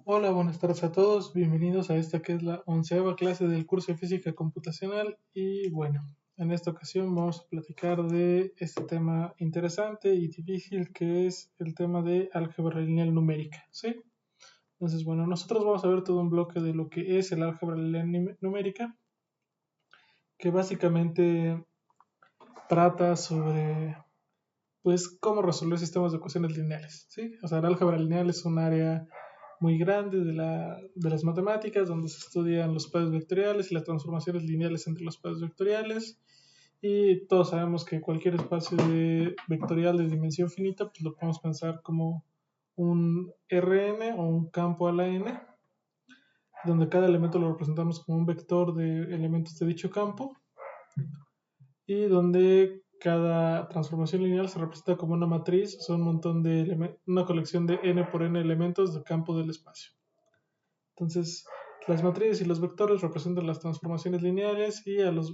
Hola, buenas tardes a todos. Bienvenidos a esta que es la 11ª clase del curso de Física Computacional. Y bueno, en esta ocasión vamos a platicar de este tema interesante y difícil que es el tema de álgebra lineal numérica, ¿sí? Entonces, bueno, nosotros vamos a ver todo un bloque de lo que es el álgebra lineal numérica, que básicamente trata sobre, pues, cómo resolver sistemas de ecuaciones lineales, ¿sí? O sea, el álgebra lineal es un área muy grande de las matemáticas, donde se estudian los espacios vectoriales y las transformaciones lineales entre los espacios vectoriales. Y todos sabemos que cualquier espacio vectorial de dimensión finita, pues lo podemos pensar como un Rn o un campo a la n, donde cada elemento lo representamos como un vector de elementos de dicho campo, y donde cada transformación lineal se representa como una matriz, son un montón de una colección de n por n elementos del campo del espacio. Entonces, las matrices y los vectores representan las transformaciones lineales y a los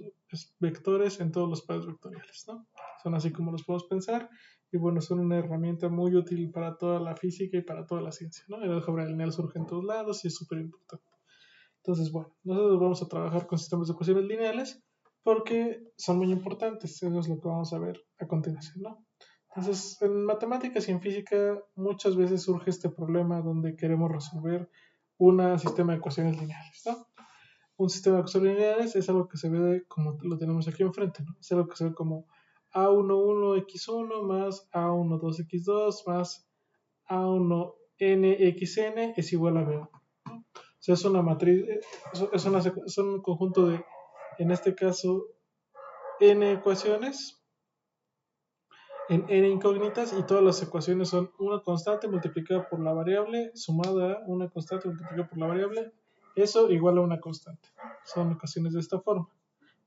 vectores en todos los espacios vectoriales, ¿no? Son así como los podemos pensar y bueno, son una herramienta muy útil para toda la física y para toda la ciencia, ¿no? El álgebra lineal surge en todos lados y es súper importante. Entonces, bueno, nosotros vamos a trabajar con sistemas de ecuaciones lineales porque son muy importantes, eso es lo que vamos a ver a continuación, ¿no? Entonces, en matemáticas y en física muchas veces surge este problema donde queremos resolver un sistema de ecuaciones lineales, ¿no? Un sistema de ecuaciones lineales es algo que se ve como lo tenemos aquí enfrente, ¿no? Es algo que se ve como A11x1 más A12x2 más A1nxn es igual a B1. O sea, es una matriz, es un conjunto de, en este caso, n ecuaciones en n incógnitas y todas las ecuaciones son una constante multiplicada por la variable sumada a una constante multiplicada por la variable, eso igual a una constante. Son ecuaciones de esta forma.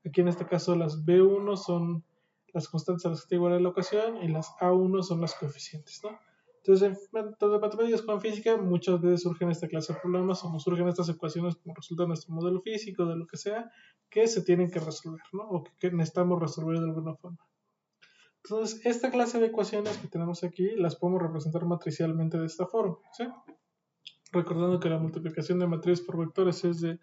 Aquí en este caso las B1 son las constantes a las que está igual la ecuación y las A1 son las coeficientes, ¿no? Entonces, tanto en matemáticas como en física, muchas veces surgen esta clase de problemas o nos surgen estas ecuaciones como resultado de nuestro modelo físico, de lo que sea, que se tienen que resolver, ¿no? O que necesitamos resolver de alguna forma. Entonces, esta clase de ecuaciones que tenemos aquí las podemos representar matricialmente de esta forma, ¿sí? Recordando que la multiplicación de matrices por vectores es de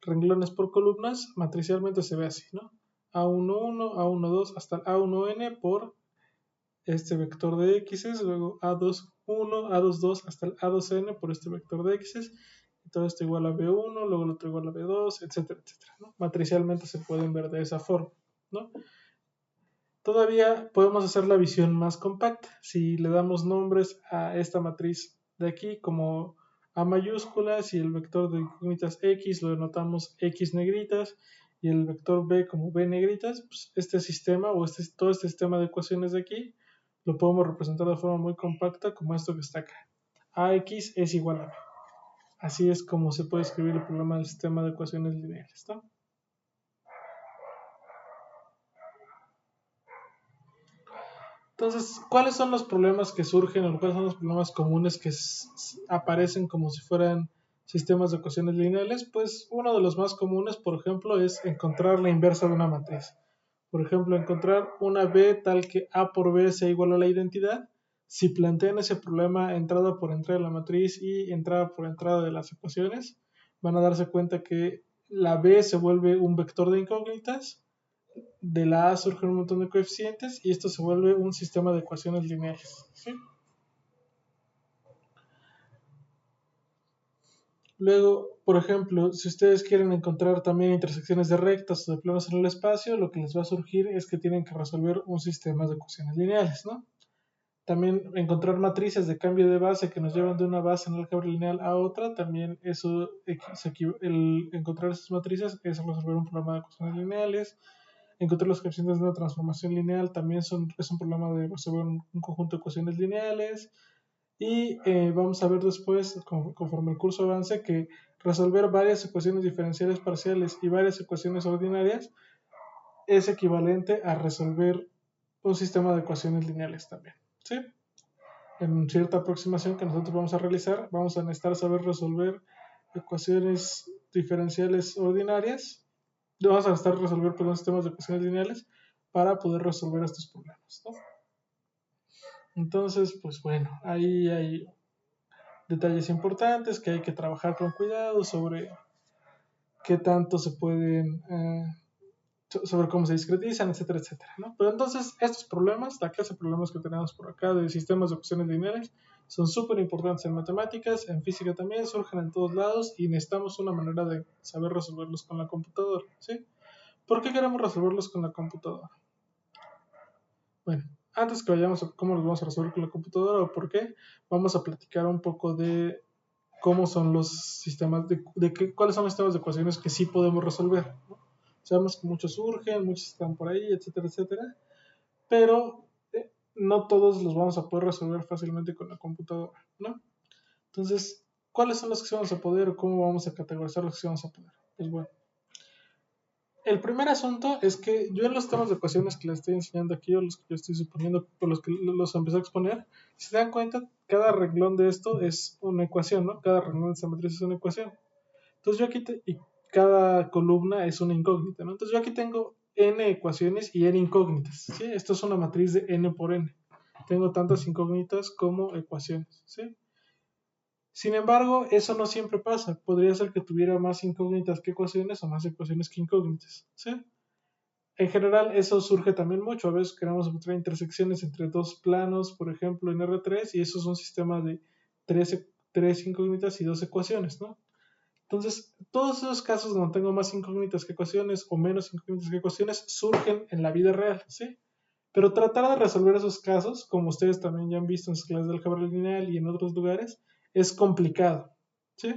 renglones por columnas, matricialmente se ve así, ¿no? A11, A12 hasta el A1n por este vector de x, luego A21, A22 hasta el A2n por este vector de x, y todo esto igual a B1, luego el otro igual a B2, etcétera, etcétera, ¿no? Matricialmente se pueden ver de esa forma, ¿no? Todavía podemos hacer la visión más compacta. Si le damos nombres a esta matriz de aquí como A mayúsculas y el vector de incógnitas X lo denotamos X negritas y el vector B como B negritas, pues este sistema o todo este sistema de ecuaciones de aquí lo podemos representar de forma muy compacta como esto que está acá. AX es igual a B. Así es como se puede escribir el problema del sistema de ecuaciones lineales, ¿no? Entonces, ¿cuáles son los problemas que surgen o cuáles son los problemas comunes que aparecen como si fueran sistemas de ecuaciones lineales? Pues uno de los más comunes, por ejemplo, es encontrar la inversa de una matriz. Por ejemplo, encontrar una B tal que A por B sea igual a la identidad. Si plantean ese problema entrada por entrada de la matriz y entrada por entrada de las ecuaciones, van a darse cuenta que la B se vuelve un vector de incógnitas, de la A surgen un montón de coeficientes y esto se vuelve un sistema de ecuaciones lineales, ¿sí? Luego, por ejemplo, si ustedes quieren encontrar también intersecciones de rectas o de planos en el espacio, lo que les va a surgir es que tienen que resolver un sistema de ecuaciones lineales, ¿no? También encontrar matrices de cambio de base que nos llevan de una base en el álgebra lineal a otra, también eso, encontrar esas matrices es resolver un problema de ecuaciones lineales. Encontrar los coeficientes de una transformación lineal también es un problema de resolver un conjunto de ecuaciones lineales. Y vamos a ver después, conforme el curso avance, que resolver varias ecuaciones diferenciales parciales y varias ecuaciones ordinarias es equivalente a resolver un sistema de ecuaciones lineales también, ¿sí? En cierta aproximación que nosotros vamos a realizar, vamos a necesitar saber resolver ecuaciones diferenciales ordinarias. Vamos a necesitar resolver sistemas de ecuaciones lineales para poder resolver estos problemas, ¿no? Entonces, pues bueno, ahí hay detalles importantes que hay que trabajar con cuidado sobre qué tanto se pueden, sobre cómo se discretizan, etcétera, etcétera, ¿no? Pero entonces estos problemas, la clase de problemas que tenemos por acá de sistemas de ecuaciones lineales, son súper importantes en matemáticas, en física también, surgen en todos lados y necesitamos una manera de saber resolverlos con la computadora, ¿sí? ¿Por qué queremos resolverlos con la computadora? Bueno, antes que vayamos a cómo los vamos a resolver con la computadora o por qué, vamos a platicar un poco de cómo son los sistemas, cuáles son los sistemas de ecuaciones que sí podemos resolver, ¿no? Sabemos que muchos surgen, muchos están por ahí, etcétera, etcétera, pero no todos los vamos a poder resolver fácilmente con la computadora, ¿no? Entonces, ¿cuáles son los que sí vamos a poder o cómo vamos a categorizar los que sí vamos a poder? Pues bueno, el primer asunto es que yo en los temas de ecuaciones que les estoy enseñando aquí, o los que yo estoy suponiendo, por los que los empecé a exponer, si se dan cuenta, cada renglón de esto es una ecuación, ¿no? Cada renglón de esta matriz es una ecuación. Entonces yo aquí, y cada columna es una incógnita, ¿no? Entonces yo aquí tengo n ecuaciones y n incógnitas, ¿sí? Esto es una matriz de n por n. Tengo tantas incógnitas como ecuaciones, ¿sí? Sin embargo, eso no siempre pasa. Podría ser que tuviera más incógnitas que ecuaciones o más ecuaciones que incógnitas, ¿sí? En general, eso surge también mucho. A veces queremos encontrar intersecciones entre dos planos, por ejemplo, en R3, y eso es un sistema de tres incógnitas y dos ecuaciones, ¿no? Entonces, todos esos casos donde tengo más incógnitas que ecuaciones o menos incógnitas que ecuaciones surgen en la vida real, ¿sí? Pero tratar de resolver esos casos, como ustedes también ya han visto en sus clases de álgebra lineal y en otros lugares, es complicado, ¿sí?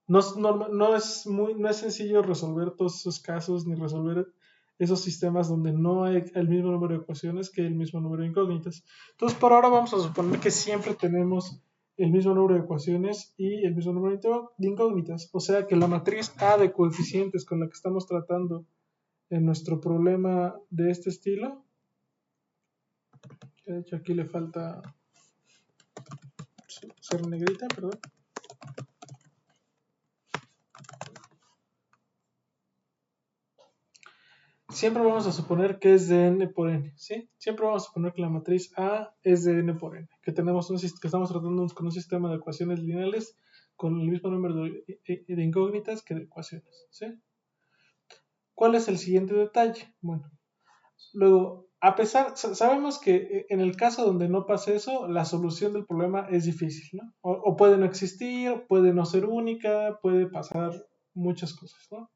No es sencillo resolver todos esos casos ni resolver esos sistemas donde no hay el mismo número de ecuaciones que el mismo número de incógnitas. Entonces, por ahora vamos a suponer que siempre tenemos el mismo número de ecuaciones y el mismo número de incógnitas. O sea que la matriz A de coeficientes con la que estamos tratando en nuestro problema de este estilo, que de hecho aquí le falta ser negrita, perdón. Siempre vamos a suponer que es de n por n, ¿sí? Siempre vamos a suponer que la matriz A es de n por n, que estamos tratando con un sistema de ecuaciones lineales con el mismo número de incógnitas que de ecuaciones, ¿sí? ¿Cuál es el siguiente detalle? Bueno, luego, sabemos que en el caso donde no pase eso, la solución del problema es difícil, ¿no? O puede no existir, puede no ser única, puede pasar muchas cosas, ¿no?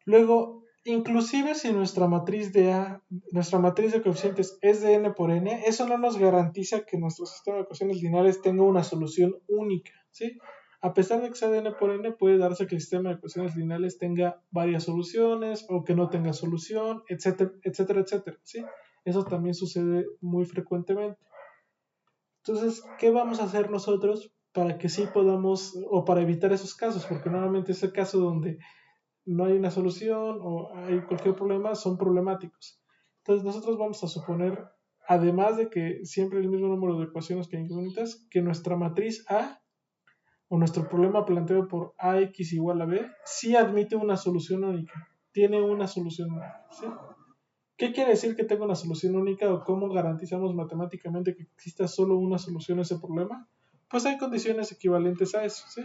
Luego, inclusive si nuestra matriz de coeficientes es de n por n, eso no nos garantiza que nuestro sistema de ecuaciones lineales tenga una solución única, ¿sí? A pesar de que sea de n por n, puede darse que el sistema de ecuaciones lineales tenga varias soluciones o que no tenga solución, etcétera, etcétera, etcétera, ¿sí? Eso también sucede muy frecuentemente. Entonces, ¿qué vamos a hacer nosotros para que sí podamos, o para evitar esos casos? Porque normalmente ese caso donde no hay una solución o hay cualquier problema, son problemáticos. Entonces nosotros vamos a suponer, además de que siempre hay el mismo número de ecuaciones que incógnitas, que nuestra matriz A o nuestro problema planteado por AX igual a B sí admite una solución única, tiene una solución única, ¿sí? ¿Qué quiere decir que tenga una solución única o cómo garantizamos matemáticamente que exista solo una solución a ese problema? Pues hay condiciones equivalentes a eso, ¿sí?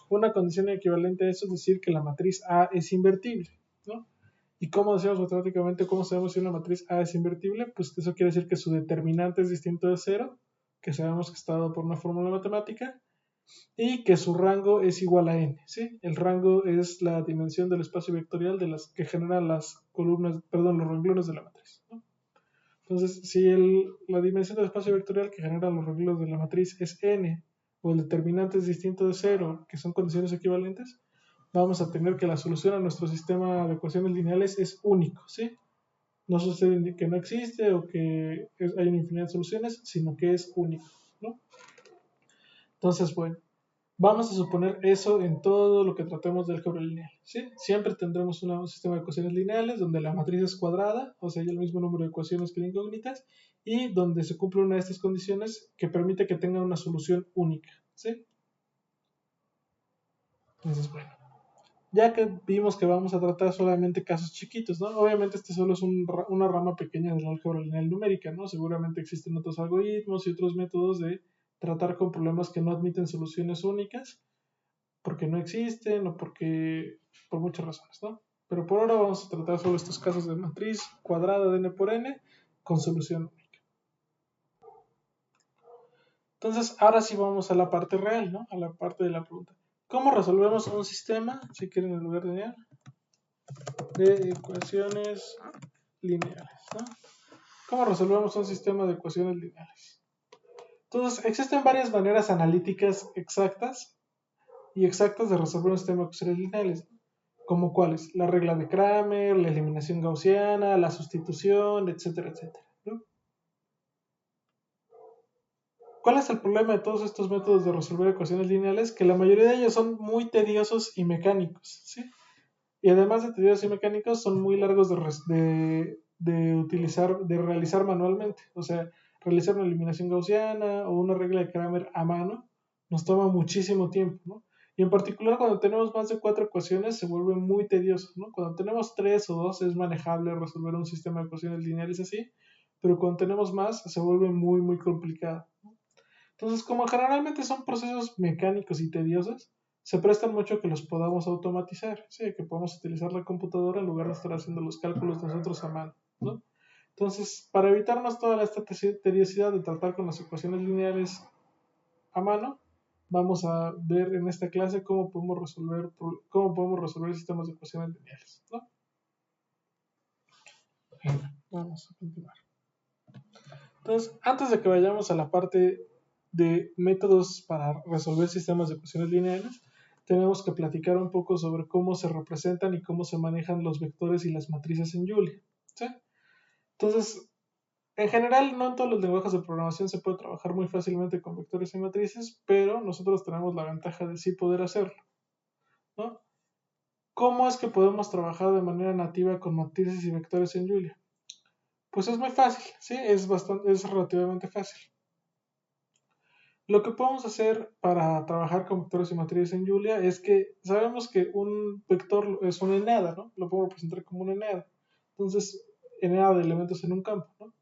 Una condición equivalente a eso es decir que la matriz A es invertible, ¿no? ¿Y cómo decimos matemáticamente, cómo sabemos si una matriz A es invertible? Pues eso quiere decir que su determinante es distinto de cero, que sabemos que está dado por una fórmula matemática, y que su rango es igual a n, ¿sí? El rango es la dimensión del espacio vectorial de las que generan las columnas, perdón, los renglones de la matriz, ¿no? Entonces, si la dimensión del espacio vectorial que generan los renglones de la matriz es n, o el determinante es distinto de cero, que son condiciones equivalentes, vamos a tener que la solución a nuestro sistema de ecuaciones lineales es único, ¿sí? No sucede que no existe o que hay una infinidad de soluciones, sino que es único, ¿no? Entonces, bueno, vamos a suponer eso en todo lo que tratemos de álgebra lineal, ¿sí? Siempre tendremos un sistema de ecuaciones lineales donde la matriz es cuadrada, o sea, hay el mismo número de ecuaciones que de incógnitas, y donde se cumple una de estas condiciones que permite que tenga una solución única, ¿sí? Entonces, bueno, ya que vimos que vamos a tratar solamente casos chiquitos, ¿no? Obviamente este solo es una rama pequeña de la álgebra lineal numérica, ¿no? Seguramente existen otros algoritmos y otros métodos de tratar con problemas que no admiten soluciones únicas, porque no existen o porque por muchas razones, ¿no? Pero por ahora vamos a tratar sobre estos casos de matriz cuadrada de n por n con solución única. Entonces, ahora sí vamos a la parte real, ¿no? A la parte de la pregunta. ¿Cómo resolvemos un sistema, si quieren en lugar lineal, de ecuaciones lineales, ¿no? ¿Cómo resolvemos un sistema de ecuaciones lineales? Entonces, existen varias maneras analíticas exactas y exactas de resolver un sistema de ecuaciones lineales, ¿no? ¿Como cuáles? La regla de Kramer, la eliminación gaussiana, la sustitución, etcétera, etcétera, ¿no? ¿Cuál es el problema de todos estos métodos de resolver ecuaciones lineales? Que la mayoría de ellos son muy tediosos y mecánicos, ¿sí? Y además de tediosos y mecánicos, son muy largos de utilizar, de realizar manualmente. O sea, realizar una eliminación gaussiana o una regla de Kramer a mano nos toma muchísimo tiempo, ¿no? Y en particular cuando tenemos más de 4 ecuaciones se vuelve muy tedioso, ¿no? Cuando tenemos 3 o 2 es manejable resolver un sistema de ecuaciones lineales así, pero cuando tenemos más se vuelve muy, muy complicado, ¿no? Entonces, como generalmente son procesos mecánicos y tediosos, se prestan mucho a que los podamos automatizar, ¿sí? Que podamos utilizar la computadora en lugar de estar haciendo los cálculos nosotros a mano, ¿no? Entonces, para evitarnos toda esta tediosidad de tratar con las ecuaciones lineales a mano, vamos a ver en esta clase cómo podemos resolver sistemas de ecuaciones lineales, ¿no? Bueno, vamos a continuar. Entonces, antes de que vayamos a la parte de métodos para resolver sistemas de ecuaciones lineales, tenemos que platicar un poco sobre cómo se representan y cómo se manejan los vectores y las matrices en Julia, ¿sí? Entonces, en general, no en todos los lenguajes de programación se puede trabajar muy fácilmente con vectores y matrices, pero nosotros tenemos la ventaja de sí poder hacerlo, ¿no? ¿Cómo es que podemos trabajar de manera nativa con matrices y vectores en Julia? Pues es muy fácil, ¿sí? Es relativamente fácil. Lo que podemos hacer para trabajar con vectores y matrices en Julia es que sabemos que un vector es una enada, ¿no? Lo podemos representar como una enada. Entonces, enada de elementos en un campo, ¿no?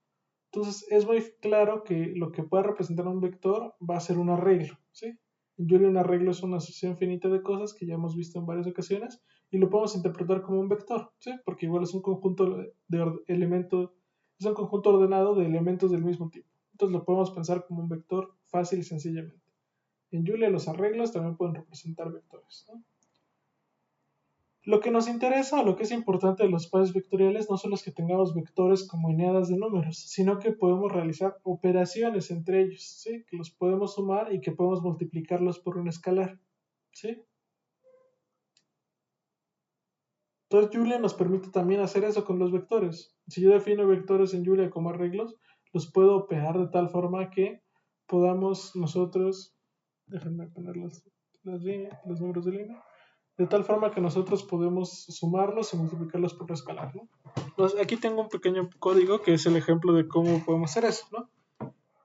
Entonces, es muy claro que lo que puede representar un vector va a ser un arreglo, ¿sí? En Julia un arreglo es una asociación finita de cosas que ya hemos visto en varias ocasiones y lo podemos interpretar como un vector, ¿sí? Porque igual es un conjunto de elementos, es un conjunto ordenado de elementos del mismo tipo. Entonces lo podemos pensar como un vector fácil y sencillamente. En Julia los arreglos también pueden representar vectores, ¿no? Lo que nos interesa o lo que es importante de los espacios vectoriales no son los que tengamos vectores como eneadas de números, sino que podemos realizar operaciones entre ellos, ¿sí? Que los podemos sumar y que podemos multiplicarlos por un escalar, ¿sí? Entonces Julia nos permite también hacer eso con los vectores. Si yo defino vectores en Julia como arreglos, los puedo operar de tal forma que podamos nosotros, déjenme poner los números de línea, de tal forma que nosotros podemos sumarlos y multiplicarlos por escalar, ¿no? Entonces, aquí tengo un pequeño código que es el ejemplo de cómo podemos hacer eso, ¿no?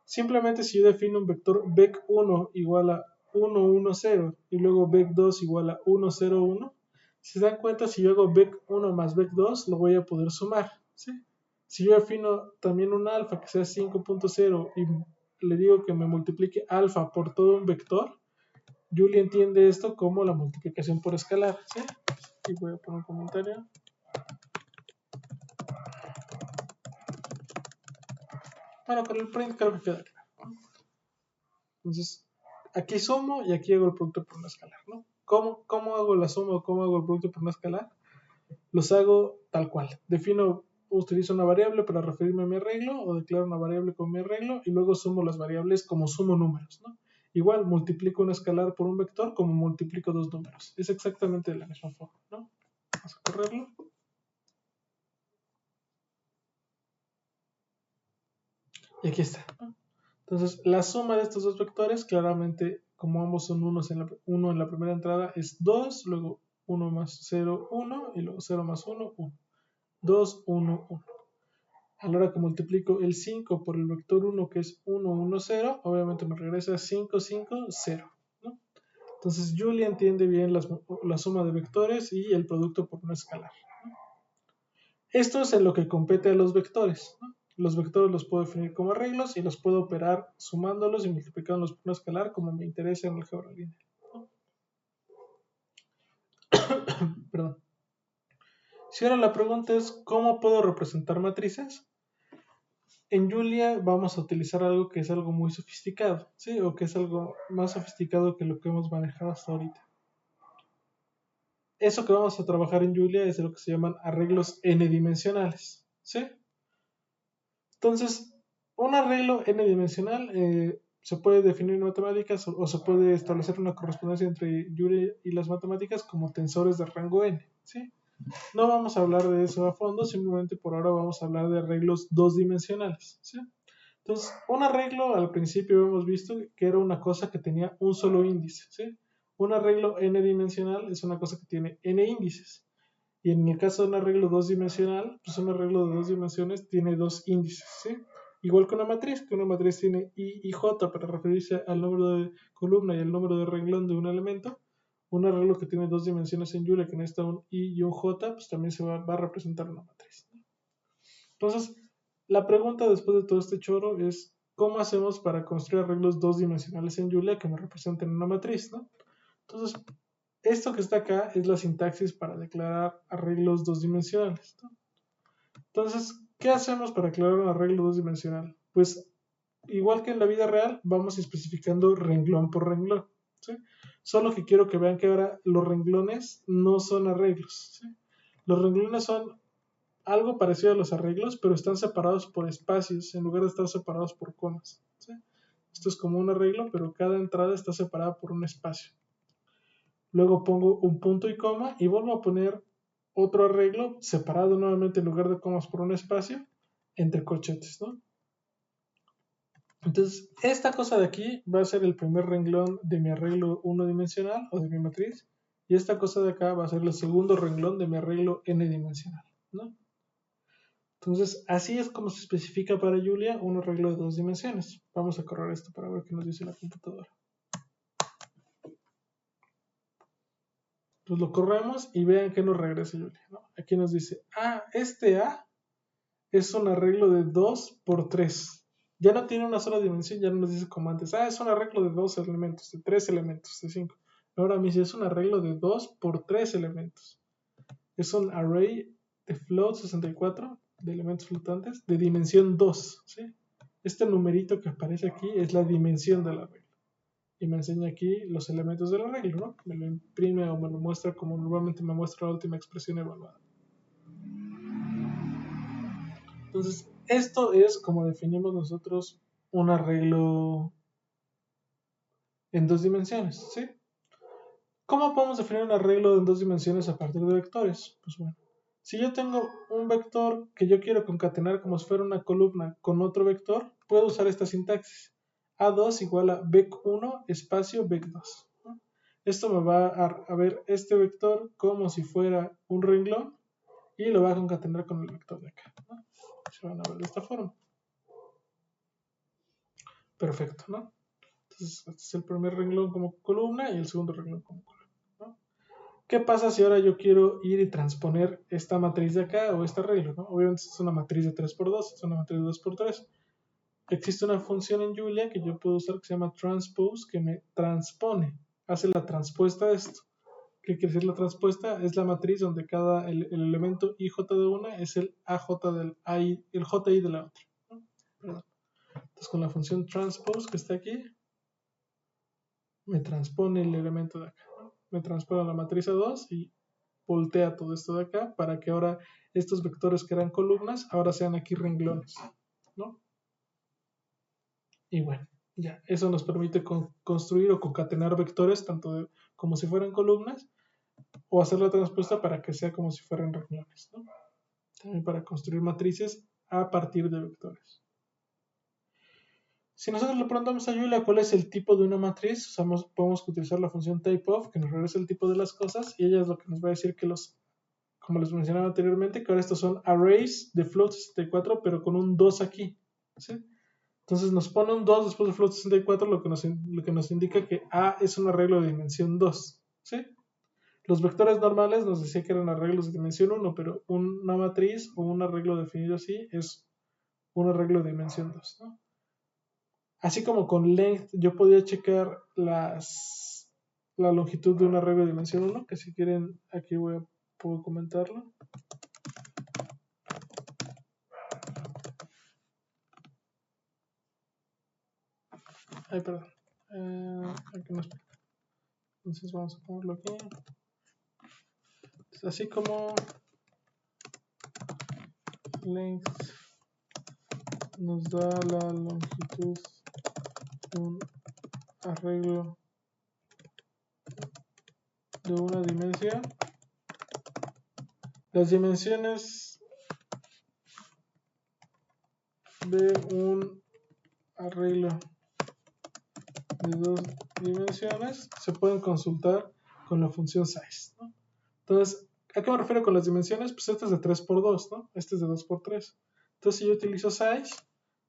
Simplemente si yo defino un vector vec1 igual a 1, 1, 0 y luego vec2 igual a 1, 0, 1, si se dan cuenta, si yo hago vec1 más vec2, lo voy a poder sumar, ¿sí? Si yo defino también un alfa que sea 5.0 y le digo que me multiplique alfa por todo un vector, Julia entiende esto como la multiplicación por escalar, ¿sí? Y voy a poner un comentario. Bueno, con el print creo que queda claro. Entonces, aquí sumo y aquí hago el producto por una escalar, ¿no? ¿Cómo hago la suma o cómo hago el producto por una escalar? Los hago tal cual. Utilizo una variable para referirme a mi arreglo o declaro una variable con mi arreglo y luego sumo las variables como sumo números, ¿no? Igual multiplico un escalar por un vector como multiplico dos números. Es exactamente de la misma forma, ¿no? Vamos a correrlo. Y aquí está, ¿no? Entonces, la suma de estos dos vectores, claramente, como ambos son uno en la primera entrada, es 2, luego 1 más 0, 1, y luego 0 más 1, 1. 2, 1, 1. A la hora que multiplico el 5 por el vector 1, que es 1, 1, 0, obviamente me regresa 5, 5, 0, ¿no? Entonces, Julia entiende bien la suma de vectores y el producto por un escalar, ¿no? Esto es en lo que compete a los vectores, ¿no? Los vectores los puedo definir como arreglos y los puedo operar sumándolos y multiplicándolos por un escalar como me interesa en el álgebra lineal. Perdón. Si ahora la pregunta es ¿cómo puedo representar matrices? En Julia vamos a utilizar algo que es algo muy sofisticado, ¿sí? O que es algo más sofisticado que lo que hemos manejado hasta ahorita. Eso que vamos a trabajar en Julia es lo que se llaman arreglos n-dimensionales, ¿sí? Entonces, un arreglo n-dimensional se puede definir en matemáticas o se puede establecer una correspondencia entre Julia y las matemáticas como tensores de rango n, ¿sí? No vamos a hablar de eso a fondo, simplemente por ahora vamos a hablar de arreglos dos dimensionales, ¿sí? Entonces, un arreglo al principio hemos visto que era una cosa que tenía un solo índice, ¿sí? Un arreglo n-dimensional es una cosa que tiene n índices. Y en el caso de un arreglo dos dimensional, pues un arreglo de dos dimensiones tiene dos índices, ¿sí? Igual que una matriz tiene I y J para referirse al número de columna y al número de renglón de un elemento. Un arreglo que tiene dos dimensiones en Julia, que necesita un I y un J, pues también se va a representar una matriz, ¿no? Entonces, la pregunta después de todo este choro es, ¿cómo hacemos para construir arreglos dos dimensionales en Julia que me representen una matriz, ¿no? Entonces, esto que está acá es la sintaxis para declarar arreglos dos dimensionales, ¿no? Entonces, ¿qué hacemos para declarar un arreglo dos dimensional? Pues, igual que en la vida real, vamos especificando renglón por renglón, ¿sí? Solo que quiero que vean que ahora los renglones no son arreglos, ¿sí? Los renglones son algo parecido a los arreglos, pero están separados por espacios en lugar de estar separados por comas, ¿sí? Esto es como un arreglo, pero cada entrada está separada por un espacio. Luego pongo un punto y coma y vuelvo a poner otro arreglo separado nuevamente en lugar de comas por un espacio entre corchetes, ¿no? Entonces, esta cosa de aquí va a ser el primer renglón de mi arreglo unidimensional o de mi matriz, y esta cosa de acá va a ser el segundo renglón de mi arreglo n-dimensional, ¿no? Entonces, así es como se especifica para Julia un arreglo de dos dimensiones. Vamos a correr esto para ver qué nos dice la computadora. Pues lo corremos y vean que nos regresa Julia, ¿no? Aquí nos dice, este A es un arreglo de 2 por 3. Ya no tiene una sola dimensión, ya no nos dice como antes, es un arreglo de 2 elementos, de 3 elementos, de 5. Ahora me dice, es un arreglo de 2 por 3 elementos. Es un array de float 64, de elementos flotantes, de dimensión 2, ¿sí? Este numerito que aparece aquí es la dimensión del arreglo. Y me enseña aquí los elementos del arreglo, ¿no? Me lo imprime o me lo muestra como normalmente me muestra la última expresión evaluada. Entonces, esto es como definimos nosotros un arreglo en dos dimensiones, ¿sí? ¿Cómo podemos definir un arreglo en dos dimensiones a partir de vectores? Pues bueno, si yo tengo un vector que yo quiero concatenar como si fuera una columna con otro vector, puedo usar esta sintaxis. A2 igual a vec1 espacio vec2, ¿no? Esto me va a ver este vector como si fuera un renglón y lo va a concatenar con el vector de acá, ¿no? Se van a ver de esta forma. Perfecto, ¿no? Entonces, este es el primer renglón como columna y el segundo renglón como columna, ¿no? ¿Qué pasa si ahora yo quiero ir y transponer esta matriz de acá o este arreglo, ¿no? Obviamente es una matriz de 3x2, es una matriz de 2x3. Existe una función en Julia que yo puedo usar que se llama transpose, que me transpone, hace la transpuesta de esto. ¿Qué quiere decir la transpuesta? Es la matriz donde el elemento IJ de una es el AJ del AI, el JI de la otra, ¿no? Perdón. Entonces con la función transpose que está aquí, me transpone el elemento de acá, ¿no? Me transpone la matriz A2 y voltea todo esto de acá para que ahora estos vectores que eran columnas ahora sean aquí renglones, ¿no? Y bueno, ya, eso nos permite construir o concatenar vectores como si fueran columnas o hacer la transpuesta para que sea como si fueran renglones, ¿no? También para construir matrices a partir de vectores. Si nosotros le preguntamos a Julia cuál es el tipo de una matriz, podemos utilizar la función typeof que nos regresa el tipo de las cosas y ella es lo que nos va a decir que como les mencionaba anteriormente, que ahora estos son arrays de float 64 pero con un 2 aquí, ¿sí? Entonces nos pone un 2 después de float 64, lo que nos indica que A es un arreglo de dimensión 2, ¿sí? Los vectores normales nos decía que eran arreglos de dimensión 1, pero una matriz o un arreglo definido así es un arreglo de dimensión 2, ¿no? Así como con length yo podía checar la longitud de un arreglo de dimensión 1, que si quieren aquí puedo comentarlo. Ay, perdón. Aquí no es. Entonces vamos a ponerlo aquí. Entonces, así como length nos da la longitud de un arreglo de una dimensión, las dimensiones de un arreglo de 2 dimensiones se pueden consultar con la función size, ¿no? Entonces, ¿a qué me refiero con las dimensiones? Pues este es de 3×2, ¿no? Este es de 2×3. Entonces, si yo utilizo size,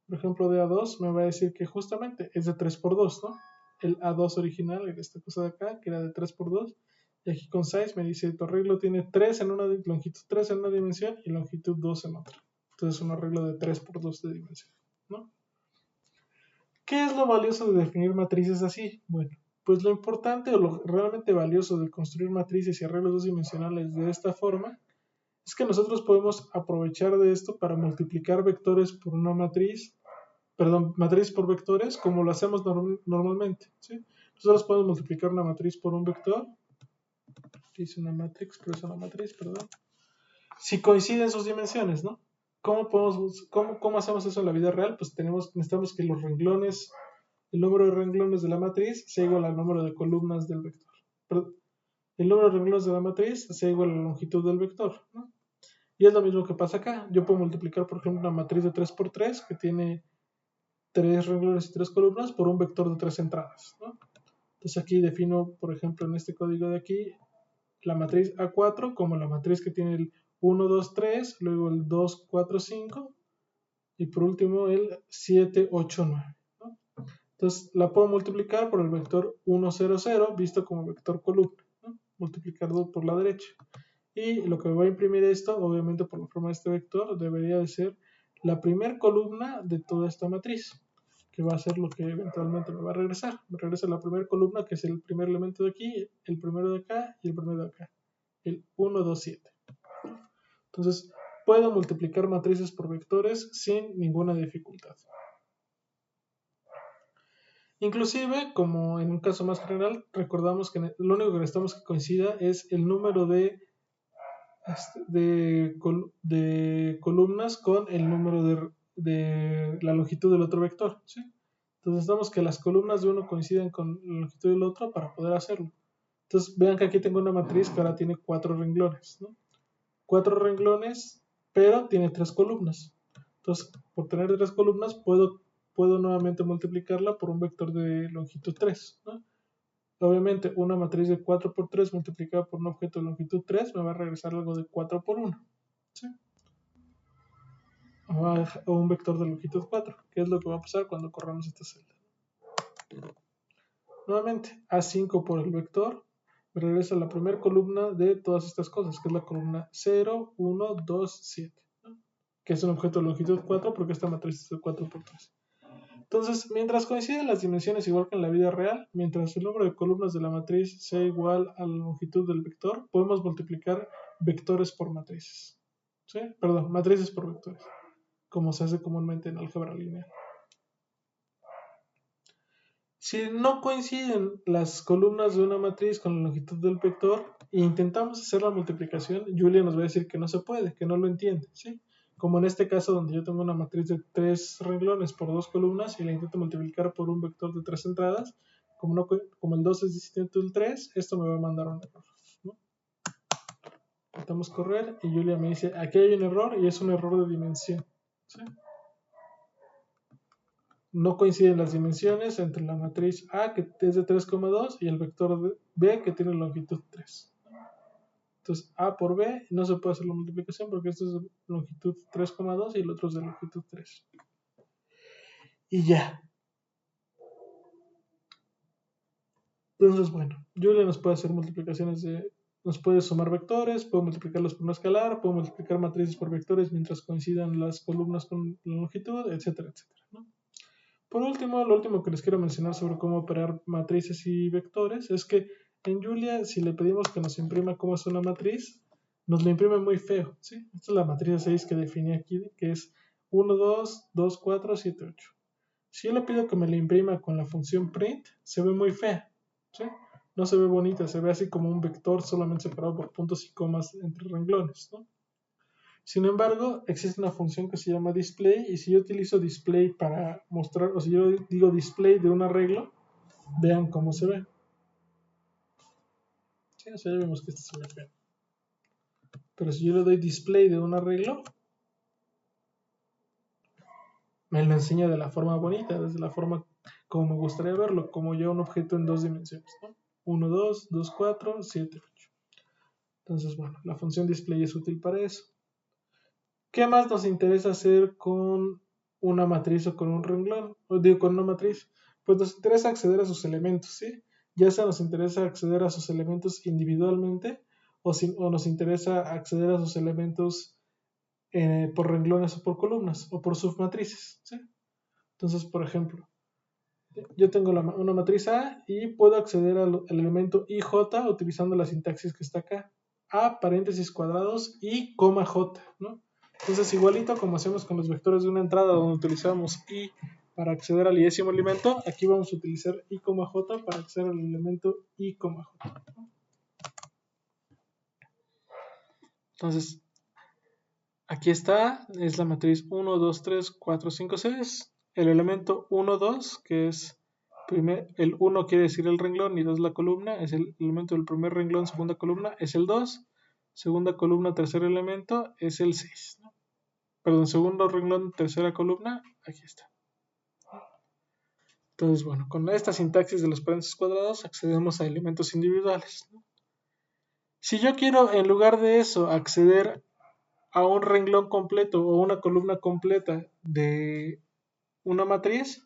por ejemplo, de A2, me va a decir que justamente es de 3×2, ¿no? El A2 original era esta cosa de acá, que era de 3×2. Y aquí con size me dice, tu arreglo tiene 3 en una longitud 3 en una dimensión y longitud 2 en otra. Entonces, es un arreglo de 3×2 de dimensión, ¿no? ¿Qué es lo valioso de definir matrices así? Bueno, pues lo importante o lo realmente valioso de construir matrices y arreglos dos-dimensionales de esta forma es que nosotros podemos aprovechar de esto para multiplicar vectores por una matriz, perdón, matriz por vectores, como lo hacemos normalmente, ¿sí? Nosotros podemos multiplicar una matriz por un vector, hice una matrix, pero es una matriz, perdón, si coinciden sus dimensiones, ¿no? ¿Cómo hacemos eso en la vida real? Pues necesitamos que los renglones, el número de renglones de la matriz sea igual al número de columnas del vector. Perdón, el número de renglones de la matriz sea igual a la longitud del vector, ¿no? Y es lo mismo que pasa acá. Yo puedo multiplicar, por ejemplo, una matriz de 3×3 que tiene 3 renglones y 3 columnas por un vector de 3 entradas, ¿no? Entonces aquí defino, por ejemplo, en este código de aquí, la matriz A4 como la matriz que tiene el 1, 2, 3, luego el 2, 4, 5 y por último el 7, 8, 9, ¿no? Entonces la puedo multiplicar por el vector 1, 0, 0 visto como vector columna, ¿no? Multiplicarlo por la derecha. Y lo que me va a imprimir esto, obviamente por la forma de este vector, debería de ser la primera columna de toda esta matriz, que va a ser lo que eventualmente me va a regresar. Me regresa la primera columna, que es el primer elemento de aquí, el primero de acá y el primero de acá. El 1, 2, 7. Entonces, puedo multiplicar matrices por vectores sin ninguna dificultad. Inclusive, como en un caso más general, recordamos que lo único que necesitamos que coincida es el número de columnas con el número de la longitud del otro vector, ¿sí? Entonces necesitamos que las columnas de uno coincidan con la longitud del otro para poder hacerlo. Entonces vean que aquí tengo una matriz que ahora tiene 4 renglones, ¿no? 4 renglones, pero tiene 3 columnas. Entonces, por tener 3 columnas, puedo nuevamente multiplicarla por un vector de longitud 3, ¿no? Obviamente, una matriz de 4×3 multiplicada por un objeto de longitud 3 me va a regresar algo de 4×1, ¿sí? O un vector de longitud 4, que es lo que va a pasar cuando corramos esta celda. Nuevamente, A5 por el vector me regresa la primera columna de todas estas cosas, que es la columna 0, 1, 2, 7, ¿no? Que es un objeto de longitud 4 porque esta matriz es de 4×3. Entonces, mientras coinciden las dimensiones igual que en la vida real, mientras el número de columnas de la matriz sea igual a la longitud del vector, podemos multiplicar vectores por matrices. ¿Sí? Perdón, matrices por vectores, como se hace comúnmente en álgebra lineal. Si no coinciden las columnas de una matriz con la longitud del vector e intentamos hacer la multiplicación, Julia nos va a decir que no se puede, que no lo entiende, ¿sí? Como en este caso donde yo tengo una matriz de 3 renglones por 2 columnas y la intento multiplicar por un vector de 3 entradas, como el 2 es distinto del 3, esto me va a mandar un error, ¿no? Intentamos correr y Julia me dice, aquí hay un error y es un error de dimensión, ¿sí? No coinciden las dimensiones entre la matriz A, que es de 3,2, y el vector B, que tiene longitud 3. Entonces, A por B no se puede hacer la multiplicación porque esto es de longitud 3,2 y el otro es de longitud 3. Y ya. Entonces, bueno, Julia nos puede hacer multiplicaciones de nos puede sumar vectores, puedo multiplicarlos por un escalar, puedo multiplicar matrices por vectores mientras coincidan las columnas con la longitud, etcétera, etcétera, ¿no? Por último, lo último que les quiero mencionar sobre cómo operar matrices y vectores es que en Julia, si le pedimos que nos imprima cómo es una matriz, nos la imprime muy feo, ¿sí? Esta es la matriz 6 que definí aquí, que es 1, 2, 2, 4, 7, 8. Si yo le pido que me la imprima con la función print, se ve muy fea, ¿sí? No se ve bonita, se ve así como un vector solamente separado por puntos y comas entre renglones, ¿no? Sin embargo, existe una función que se llama display y si yo utilizo display para mostrar, o si yo digo display de un arreglo, vean cómo se ve. Sí, o sea, ya vemos que este se ve feo. Pero si yo le doy display de un arreglo, me lo enseña de la forma bonita, desde la forma como me gustaría verlo, como ya un objeto en dos dimensiones, ¿no? 1, 2, 2, 4, 7, 8. Entonces, bueno, la función display es útil para eso. ¿Qué más nos interesa hacer con una matriz o con un renglón? O digo, con una matriz. Pues nos interesa acceder a sus elementos, ¿sí? Ya sea nos interesa acceder a sus elementos individualmente o nos interesa acceder a sus elementos por renglones o por columnas o por submatrices, ¿sí? Entonces, por ejemplo, yo tengo una matriz A y puedo acceder al elemento IJ utilizando la sintaxis que está acá. A, paréntesis cuadrados, y coma J, ¿no? Entonces, igualito como hacemos con los vectores de una entrada donde utilizamos I para acceder al iésimo elemento, aquí vamos a utilizar I, J para acceder al elemento I, J. Entonces, aquí está, es la matriz 1, 2, 3, 4, 5, 6. El elemento 1, 2, que es el 1 quiere decir el renglón y 2 la columna, es el elemento del primer renglón, segunda columna, es el 2. Segunda columna, tercer elemento, es el 6, ¿no? Perdón, segundo renglón, tercera columna, aquí está. Entonces, bueno, con esta sintaxis de los paréntesis cuadrados accedemos a elementos individuales, ¿no? Si yo quiero, en lugar de eso, acceder a un renglón completo o una columna completa de una matriz,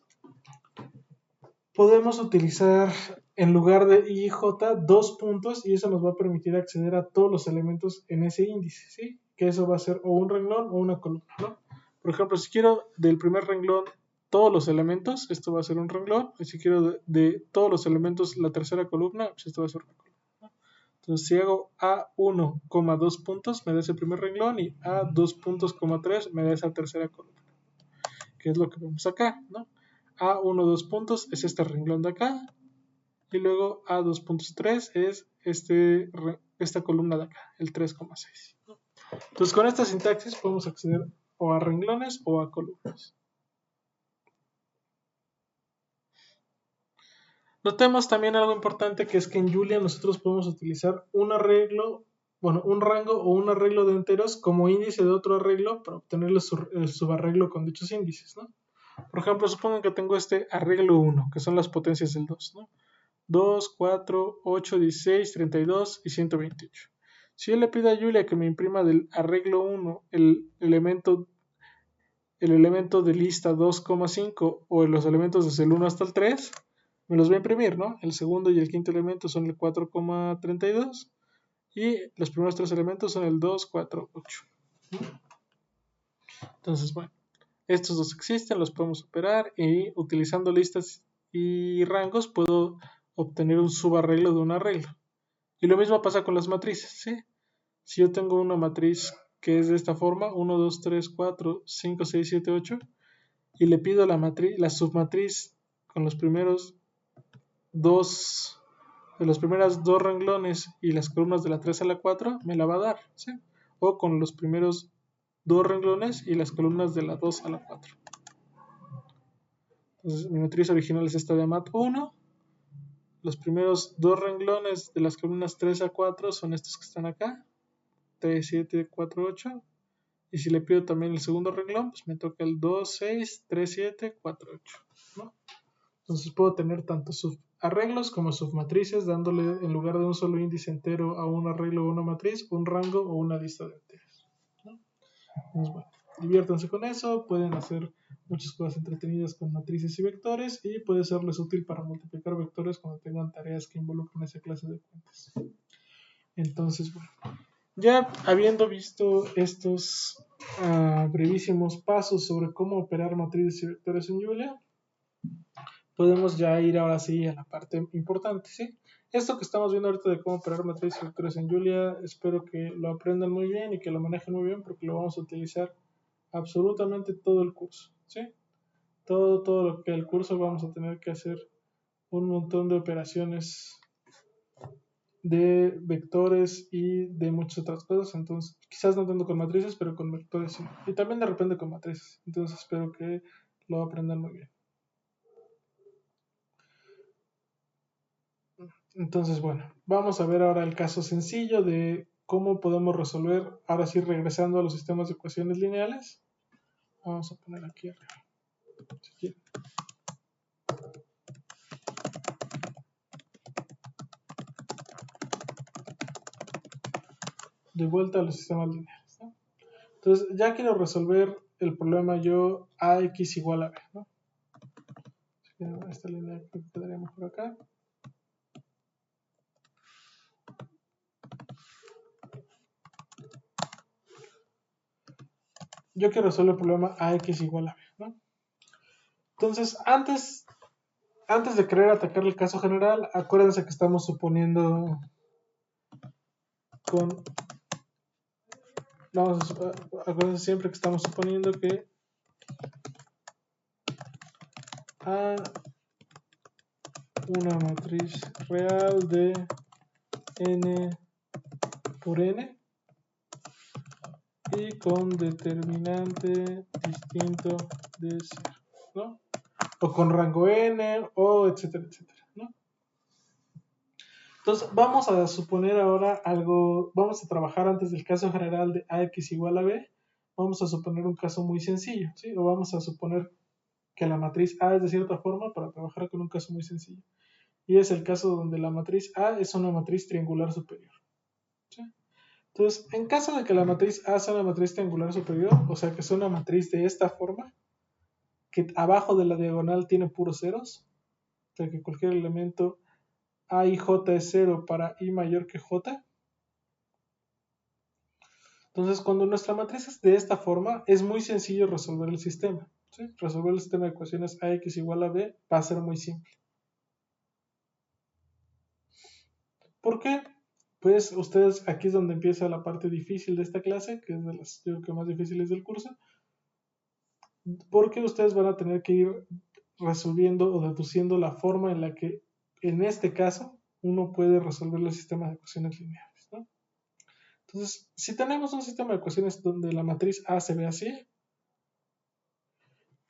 podemos utilizar en lugar de IJ dos puntos y eso nos va a permitir acceder a todos los elementos en ese índice, ¿sí? Que eso va a ser o un renglón o una columna, ¿no? Por ejemplo, si quiero del primer renglón todos los elementos, esto va a ser un renglón, y si quiero de todos los elementos la tercera columna, pues esto va a ser una columna, ¿no? Entonces, si hago A1, 2 puntos, me da ese primer renglón y A2 puntos, 3 me da esa tercera columna, que es lo que vemos acá, ¿no? A1, 2 puntos es este renglón de acá, y luego A2.3 es esta columna de acá, el 3,6, ¿no? Entonces, con esta sintaxis podemos acceder o a renglones o a columnas. Notemos también algo importante, que es que en Julia nosotros podemos utilizar un arreglo, bueno, un rango o un arreglo de enteros como índice de otro arreglo para obtener el subarreglo con dichos índices, ¿no? Por ejemplo, supongan que tengo este arreglo 1, que son las potencias del 2, ¿no? 2, 4, 8, 16, 32 y 128. Si yo le pido a Julia que me imprima del arreglo 1 el elemento de lista 2,5 o los elementos desde el 1 hasta el 3, me los va a imprimir, ¿no? El segundo y el quinto elemento son el 4,32 y los primeros tres elementos son el 2, 4, 8. Entonces, bueno, estos dos existen, los podemos operar y utilizando listas y rangos puedo obtener un subarreglo de un arreglo. Y lo mismo pasa con las matrices, ¿sí? Si yo tengo una matriz que es de esta forma, 1, 2, 3, 4, 5, 6, 7, 8, y le pido la submatriz con los primeros dos, de los primeros dos renglones y las columnas de la 3 a la 4, me la va a dar, ¿sí? O con los primeros dos renglones y las columnas de la 2 a la 4. Entonces, mi matriz original es esta de mat1. Los primeros dos renglones de las columnas 3 a 4 son estos que están acá, 3, 7, 4, 8. Y si le pido también el segundo renglón, pues me toca el 2, 6, 3, 7, 4, 8, ¿no? Entonces puedo tener tanto subarreglos como submatrices, dándole en lugar de un solo índice entero a un arreglo o una matriz, un rango o una lista de enteros, ¿no? Entonces, bueno, diviértanse con eso, pueden hacer muchas cosas entretenidas con matrices y vectores y puede serles útil para multiplicar vectores cuando tengan tareas que involucren esa clase de cuentas. Entonces, bueno, ya habiendo visto estos brevísimos pasos sobre cómo operar matrices y vectores en Julia, podemos ya ir ahora sí a la parte importante, ¿sí? Esto que estamos viendo ahorita de cómo operar matrices y vectores en Julia, espero que lo aprendan muy bien y que lo manejen muy bien porque lo vamos a utilizar absolutamente todo el curso, ¿sí? Todo lo que el curso vamos a tener que hacer un montón de operaciones de vectores y de muchas otras cosas. Entonces, quizás no tanto con matrices, pero con vectores sí. Y también de repente con matrices. Entonces, espero que lo aprendan muy bien. Entonces, bueno, vamos a ver ahora el caso sencillo de cómo podemos resolver, ahora sí regresando a los sistemas de ecuaciones lineales. Vamos a poner aquí arriba. Si quieren. De vuelta a los sistemas lineales, ¿no? Entonces, ya quiero resolver el problema yo ax igual a b, ¿no? Esta línea creo que quedaría mejor acá. Yo quiero resolver el problema ax igual a b, ¿no? Entonces, antes de querer atacar el caso general, acuérdense que estamos suponiendo con... acuérdense siempre que estamos suponiendo que A una matriz real de n por n y con determinante distinto de 0, ¿no? O con rango n, o etcétera, etcétera, ¿no? Entonces, vamos a suponer ahora algo, vamos a trabajar antes del caso general de ax igual a b, vamos a suponer un caso muy sencillo, ¿sí? O vamos a suponer que la matriz A es de cierta forma para trabajar con un caso muy sencillo. Y es el caso donde la matriz A es una matriz triangular superior, ¿sí? Entonces, en caso de que la matriz A sea una matriz triangular superior, o sea que es una matriz de esta forma, que abajo de la diagonal tiene puros ceros, o sea que cualquier elemento A y J es 0 para I mayor que J. Entonces, cuando nuestra matriz es de esta forma, es muy sencillo resolver el sistema, ¿sí? Resolver el sistema de ecuaciones AX igual a B va a ser muy simple. ¿Por qué? Pues ustedes, aquí es donde empieza la parte difícil de esta clase, que es de las, yo creo que más difíciles del curso, porque ustedes van a tener que ir resolviendo o deduciendo la forma en la que, en este caso, uno puede resolver el sistema de ecuaciones lineales, ¿no? Entonces, si tenemos un sistema de ecuaciones donde la matriz A se ve así,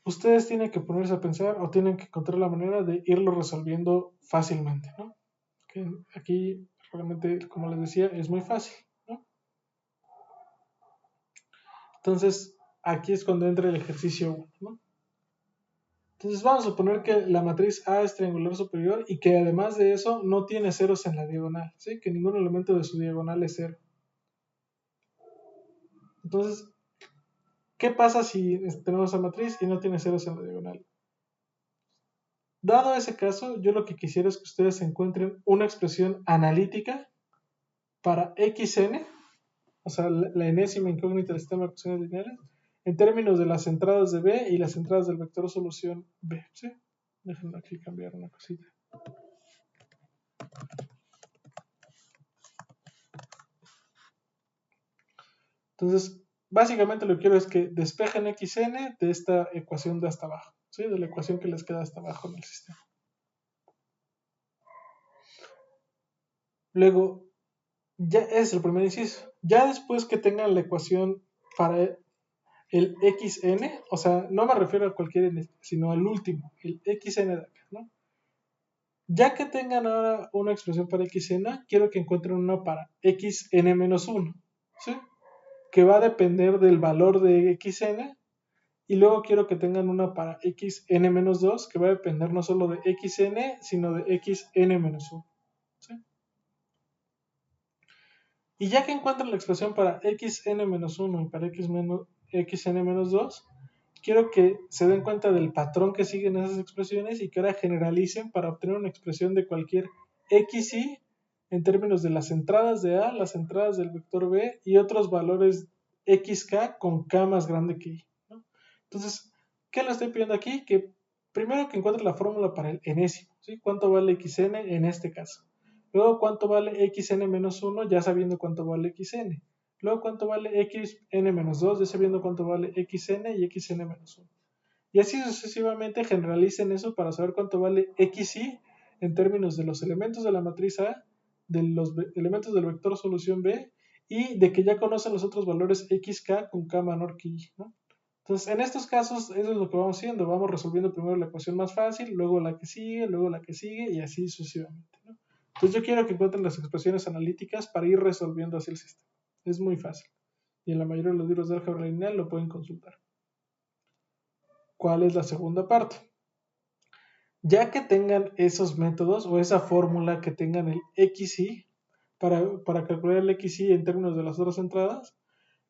ustedes tienen que ponerse a pensar o tienen que encontrar la manera de irlo resolviendo fácilmente, ¿no? Que aquí, realmente, como les decía, es muy fácil, ¿no? Entonces, aquí es cuando entra el ejercicio 1, ¿no? Entonces vamos a suponer que la matriz A es triangular superior y que además de eso no tiene ceros en la diagonal, ¿sí? Que ningún elemento de su diagonal es cero. Entonces, ¿qué pasa si tenemos esa matriz y no tiene ceros en la diagonal? Dado ese caso, yo lo que quisiera es que ustedes encuentren una expresión analítica para xn, o sea, la enésima incógnita del sistema de ecuaciones lineales, en términos de las entradas de B y las entradas del vector solución B, ¿sí? Déjenme aquí cambiar una cosita. Entonces, básicamente lo que quiero es que despejen xn de esta ecuación de hasta abajo, ¿sí? De la ecuación que les queda hasta abajo en el sistema. Luego, ya es el primer inciso. Ya después que tengan la ecuación para el xn, o sea, no me refiero a cualquier n, sino al último, el xn de acá, ¿no? Ya que tengan ahora una expresión para xn, quiero que encuentren una para xn-1, ¿sí? Que va a depender del valor de xn. Y luego quiero que tengan una para xn-2, que va a depender no solo de xn, sino de xn-1. ¿Sí? Y ya que encuentran la expresión para xn-1 y para xn-2, quiero que se den cuenta del patrón que siguen esas expresiones y que ahora generalicen para obtener una expresión de cualquier xi en términos de las entradas de A, las entradas del vector B y otros valores xk con k más grande que y, ¿no? Entonces, ¿qué le estoy pidiendo aquí? Que primero que encuentre la fórmula para el enésimo, ¿sí? ¿Cuánto vale xn en este caso? Luego, ¿cuánto vale xn menos 1? Ya sabiendo cuánto vale xn. Luego, ¿cuánto vale xn menos 2? Ya sabiendo cuánto vale xn y xn menos 1. Y así sucesivamente generalicen eso para saber cuánto vale xy en términos de los elementos de la matriz A, de los elementos del vector solución B y de que ya conocen los otros valores xk con k menor que y, ¿no? Entonces, en estos casos, eso es lo que vamos haciendo. Vamos resolviendo primero la ecuación más fácil, luego la que sigue, luego la que sigue y así sucesivamente, ¿no? Entonces, yo quiero que encuentren las expresiones analíticas para ir resolviendo así el sistema. Es muy fácil. Y en la mayoría de los libros de álgebra lineal lo pueden consultar. ¿Cuál es la segunda parte? Ya que tengan esos métodos o esa fórmula que tengan el xy para calcular el xy en términos de las otras entradas,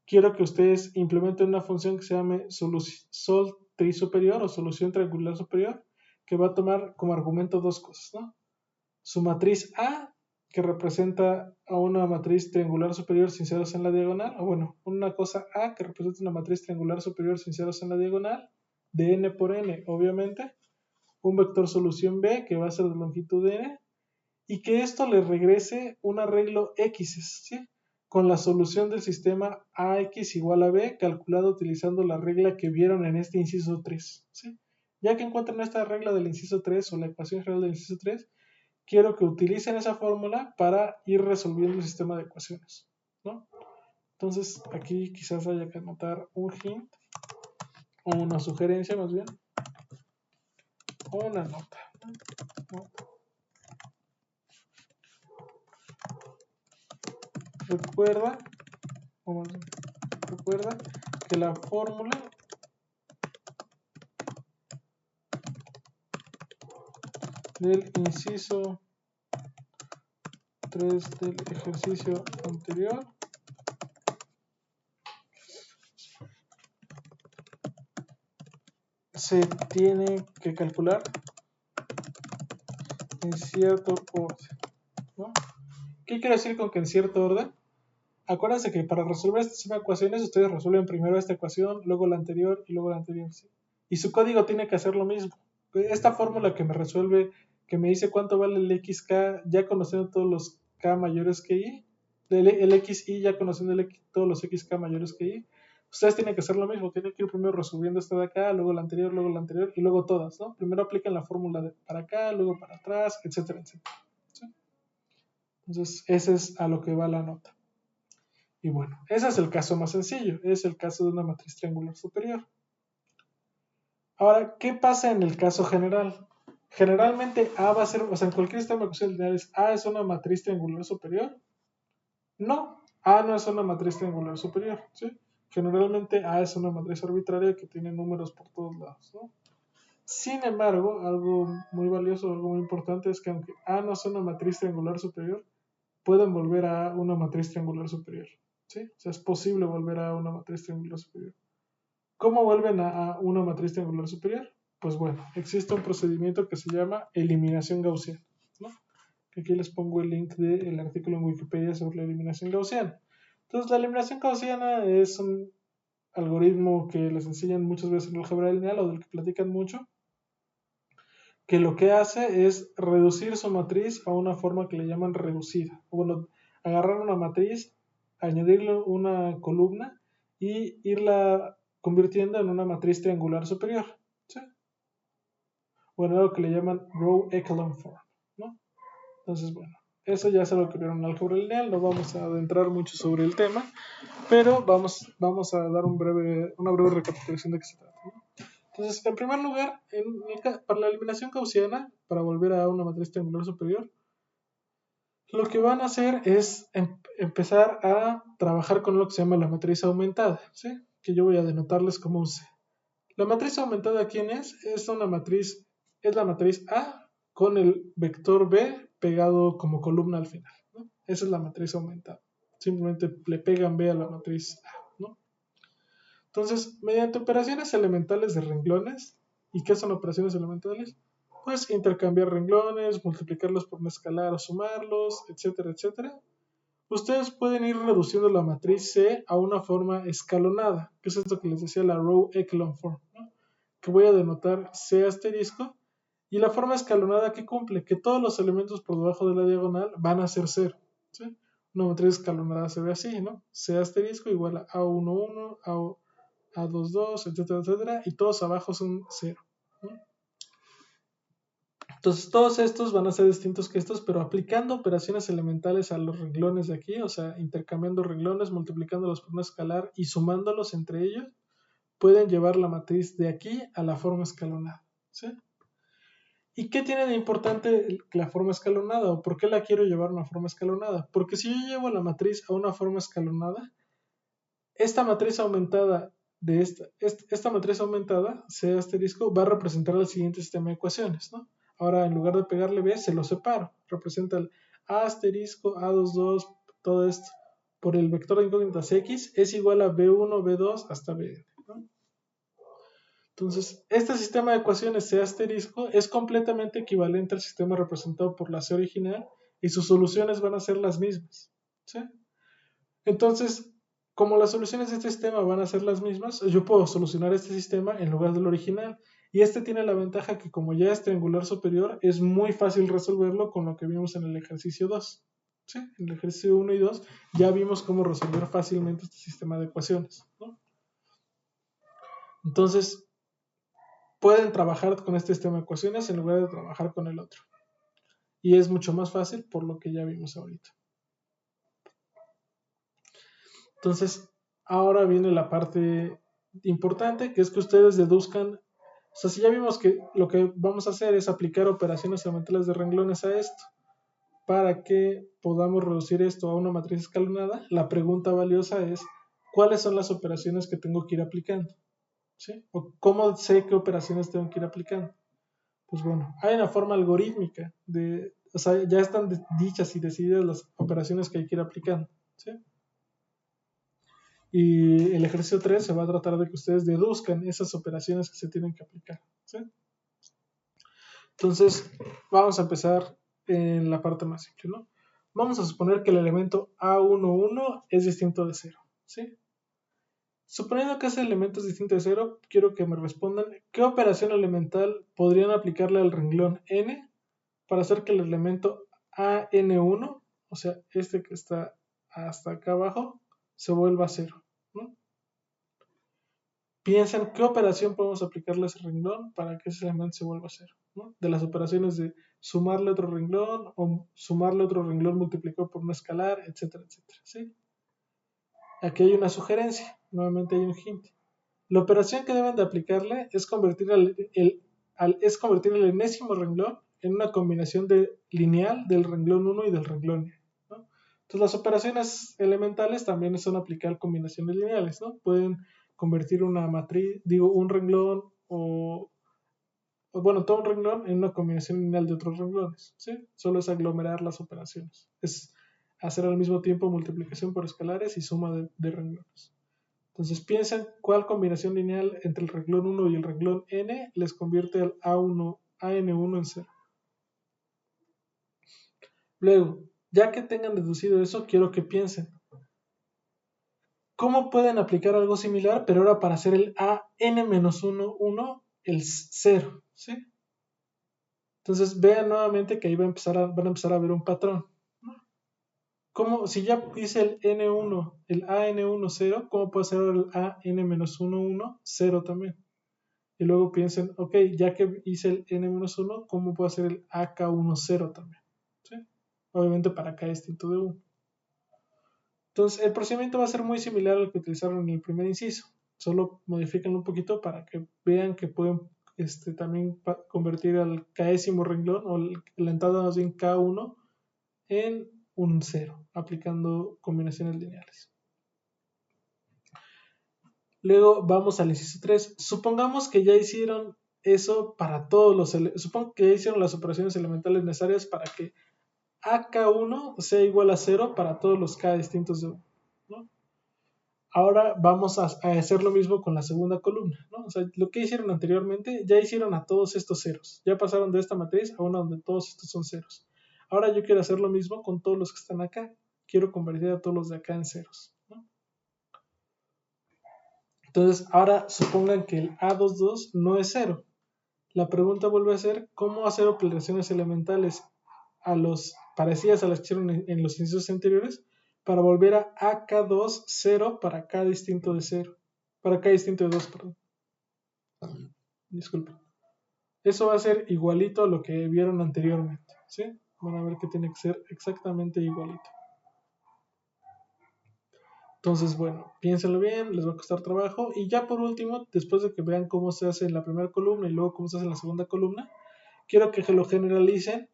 quiero que ustedes implementen una función que se llame sol tri superior o solución triangular superior, que va a tomar como argumento dos cosas, ¿no? Su matriz A, que representa a una matriz triangular superior sin ceros en la diagonal, o bueno, una cosa A que representa una matriz triangular superior sin ceros en la diagonal, de n por n, obviamente, un vector solución B que va a ser de longitud n, y que esto le regrese un arreglo x, ¿sí? Con la solución del sistema ax igual a b calculado utilizando la regla que vieron en este inciso 3, ¿sí? Ya que encuentran esta regla del inciso 3 o la ecuación general del inciso 3, quiero que utilicen esa fórmula para ir resolviendo el sistema de ecuaciones, ¿no? Entonces aquí quizás haya que anotar un hint o una sugerencia más bien, o una nota, ¿no? Recuerda, recuerda que la fórmula del inciso 3 del ejercicio anterior se tiene que calcular en cierto orden, ¿no? ¿Qué quiero decir con que en cierto orden? Acuérdense que para resolver este sistema de ecuaciones ustedes resuelven primero esta ecuación, luego la anterior y luego la anterior, ¿sí? Y su código tiene que hacer lo mismo. Esta fórmula que me resuelve, que me dice cuánto vale el xk, ya conociendo todos los k mayores que y, el xy ya conociendo todos los xk mayores que y, ustedes tienen que hacer lo mismo, tienen que ir primero resolviendo esta de acá, luego la anterior y luego todas, ¿no? Primero aplican la fórmula para acá, luego para atrás, etcétera, etcétera, ¿sí? Entonces, ese es a lo que va la nota. Y bueno, ese es el caso más sencillo, es el caso de una matriz triangular superior. Ahora, ¿qué pasa en el caso general? Generalmente A va a ser, o sea, en cualquier sistema de ecuaciones lineales, ¿A es una matriz triangular superior? No, A no es una matriz triangular superior, ¿sí? Generalmente A es una matriz arbitraria que tiene números por todos lados, ¿no? Sin embargo, algo muy valioso, algo muy importante es que aunque A no sea una matriz triangular superior, pueden volver a una matriz triangular superior, ¿sí? O sea, es posible volver a una matriz triangular superior. ¿Cómo vuelven a una matriz triangular superior? Pues bueno, existe un procedimiento que se llama eliminación gaussiana, ¿no? Aquí les pongo el link del artículo en Wikipedia sobre la eliminación gaussiana. Entonces, la eliminación gaussiana es un algoritmo que les enseñan muchas veces en álgebra lineal o del que platican mucho, que lo que hace es reducir su matriz a una forma que le llaman reducida. O bueno, agarrar una matriz, añadirle una columna y irla convirtiendo en una matriz triangular superior, ¿sí? Bueno, algo que le llaman row echelon form, ¿no? Entonces, bueno, eso ya es algo que vieron en álgebra lineal, no vamos a adentrar mucho sobre el tema, pero vamos a dar una breve recapitulación de qué se trata, ¿no? Entonces, en primer lugar, para la eliminación gaussiana, para volver a una matriz triangular superior, lo que van a hacer es empezar a trabajar con lo que se llama la matriz aumentada, ¿sí? Que yo voy a denotarles como un C. La matriz aumentada, ¿quién es? Es la matriz A con el vector B pegado como columna al final, ¿no? Esa es la matriz aumentada. Simplemente le pegan B a la matriz A, ¿no? Entonces, mediante operaciones elementales de renglones, ¿y qué son operaciones elementales? pues intercambiar renglones, multiplicarlos por un escalar o sumarlos, etcétera, etcétera. Ustedes pueden ir reduciendo la matriz C a una forma escalonada, que es esto que les decía, la row echelon form, ¿no? Que voy a denotar C asterisco, y la forma escalonada que cumple, que todos los elementos por debajo de la diagonal van a ser 0, ¿sí? Una matriz escalonada se ve así, ¿no? C asterisco igual a A11, A22, etcétera, etcétera, y todos abajo son 0, ¿no? Entonces todos estos van a ser distintos que estos, pero aplicando operaciones elementales a los renglones de aquí, o sea, intercambiando renglones, multiplicándolos por un escalar y sumándolos entre ellos, pueden llevar la matriz de aquí a la forma escalonada, ¿sí? ¿Y qué tiene de importante la forma escalonada? ¿O por qué la quiero llevar a una forma escalonada? Porque si yo llevo la matriz a una forma escalonada, esta matriz aumentada de esta matriz aumentada, C asterisco, va a representar el siguiente sistema de ecuaciones, ¿no? Ahora, en lugar de pegarle B, se lo separo. Representa el A asterisco, A22, todo esto, por el vector de incógnitas X, es igual a B1, B2 hasta Bn, ¿no? Entonces, este sistema de ecuaciones C asterisco es completamente equivalente al sistema representado por la C original y sus soluciones van a ser las mismas, ¿sí? Entonces, como las soluciones de este sistema van a ser las mismas, yo puedo solucionar este sistema en lugar del original. Y este tiene la ventaja que como ya es triangular superior, es muy fácil resolverlo con lo que vimos en el ejercicio 2. ¿Sí? En el ejercicio 1 y 2 ya vimos cómo resolver fácilmente este sistema de ecuaciones, ¿no? Entonces, pueden trabajar con este sistema de ecuaciones en lugar de trabajar con el otro. Y es mucho más fácil por lo que ya vimos ahorita. Entonces, ahora viene la parte importante, que es que ustedes deduzcan, o sea, si ya vimos que lo que vamos a hacer es aplicar operaciones elementales de renglones a esto, para que podamos reducir esto a una matriz escalonada, la pregunta valiosa es, ¿cuáles son las operaciones que tengo que ir aplicando? ¿Sí? ¿O cómo sé qué operaciones tengo que ir aplicando? Pues bueno, hay una forma algorítmica o sea, ya están dichas y decididas las operaciones que hay que ir aplicando, ¿sí? Y el ejercicio 3 se va a tratar de que ustedes deduzcan esas operaciones que se tienen que aplicar, ¿sí? Entonces, vamos a empezar en la parte más simple, ¿no? Vamos a suponer que el elemento A11 es distinto de 0, ¿sí? Suponiendo que ese elemento es distinto de 0, quiero que me respondan qué operación elemental podrían aplicarle al renglón n para hacer que el elemento AN1, o sea, este que está hasta acá abajo, se vuelva 0, ¿no? Piensen qué operación podemos aplicarle a ese renglón para que ese elemento se vuelva a 0, ¿no? De las operaciones de sumarle otro renglón o sumarle otro renglón multiplicado por un escalar, etcétera, etcétera, ¿sí? Aquí hay una sugerencia, nuevamente hay un hint. La operación que deben de aplicarle es convertir el enésimo renglón en una combinación lineal del renglón 1 y del renglón n, ¿no? Entonces las operaciones elementales también son aplicar combinaciones lineales, ¿no? Pueden convertir una matriz, un renglón bueno, todo un renglón en una combinación lineal de otros renglones, ¿sí? Solo es aglomerar las operaciones. Es hacer al mismo tiempo multiplicación por escalares y suma de renglones. Entonces piensen cuál combinación lineal entre el renglón 1 y el renglón n les convierte al AN1 en 0. Luego, ya que tengan deducido eso, quiero que piensen, ¿cómo pueden aplicar algo similar, pero ahora para hacer el AN-1, el 0? ¿Sí? Entonces vean nuevamente que ahí van a empezar a ver un patrón. ¿Cómo, si ya hice el N1, el AN1 0, ¿cómo puedo hacer el AN-1 0 también? Y luego piensen, ok, ya que hice el N-1, ¿cómo puedo hacer el AK10 también? ¿Sí? Obviamente para K distinto de 1. Entonces, el procedimiento va a ser muy similar al que utilizaron en el primer inciso. Solo modifican un poquito para que vean que pueden también convertir al késimo renglón o la entrada más bien K1 en un 0, aplicando combinaciones lineales. Luego vamos al inciso 3. Supongamos que ya hicieron eso para supongo que ya hicieron las operaciones elementales necesarias para que AK1 sea igual a 0 para todos los K distintos de 1, ¿no? Ahora vamos a hacer lo mismo con la segunda columna, ¿no? O sea, lo que hicieron anteriormente, ya hicieron a todos estos ceros. Ya pasaron de esta matriz a una donde todos estos son ceros. Ahora yo quiero hacer lo mismo con todos los que están acá. Quiero convertir a todos los de acá en ceros, ¿no? Entonces, ahora supongan que el A22 no es cero. La pregunta vuelve a ser, ¿cómo hacer operaciones elementales parecidas a las que hicieron en los ejercicios anteriores para volver a AK2 0 para K distinto de 0? Para K distinto de 2, perdón. Disculpa. Eso va a ser igualito a lo que vieron anteriormente, ¿sí? Van a ver que tiene que ser exactamente igualito. Entonces, bueno, piénsenlo bien, les va a costar trabajo. Y ya por último, después de que vean cómo se hace en la primera columna y luego cómo se hace en la segunda columna, quiero que lo generalicen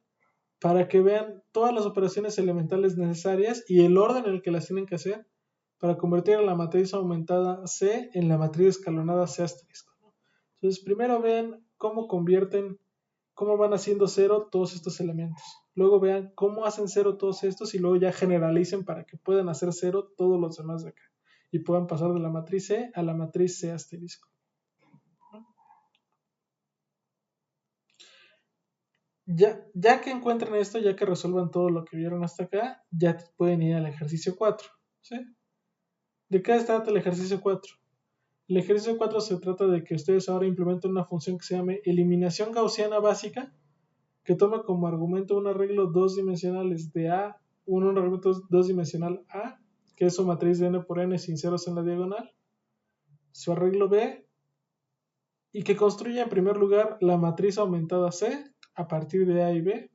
para que vean todas las operaciones elementales necesarias y el orden en el que las tienen que hacer para convertir a la matriz aumentada C en la matriz escalonada C asterisco. Entonces, primero vean cómo van haciendo cero todos estos elementos. Luego vean cómo hacen cero todos estos y luego ya generalicen para que puedan hacer cero todos los demás de acá y puedan pasar de la matriz C a la matriz C asterisco. Ya que encuentren esto, ya que resuelvan todo lo que vieron hasta acá, ya pueden ir al ejercicio 4. ¿Sí? ¿De qué se trata el ejercicio 4? El ejercicio 4 se trata de que ustedes ahora implementen una función que se llame eliminación gaussiana básica, que toma como argumento un arreglo dos dimensionales de A, un argumento dos dimensional A, que es su matriz de n por n sin ceros en la diagonal, su arreglo B, y que construye en primer lugar la matriz aumentada C a partir de A y B,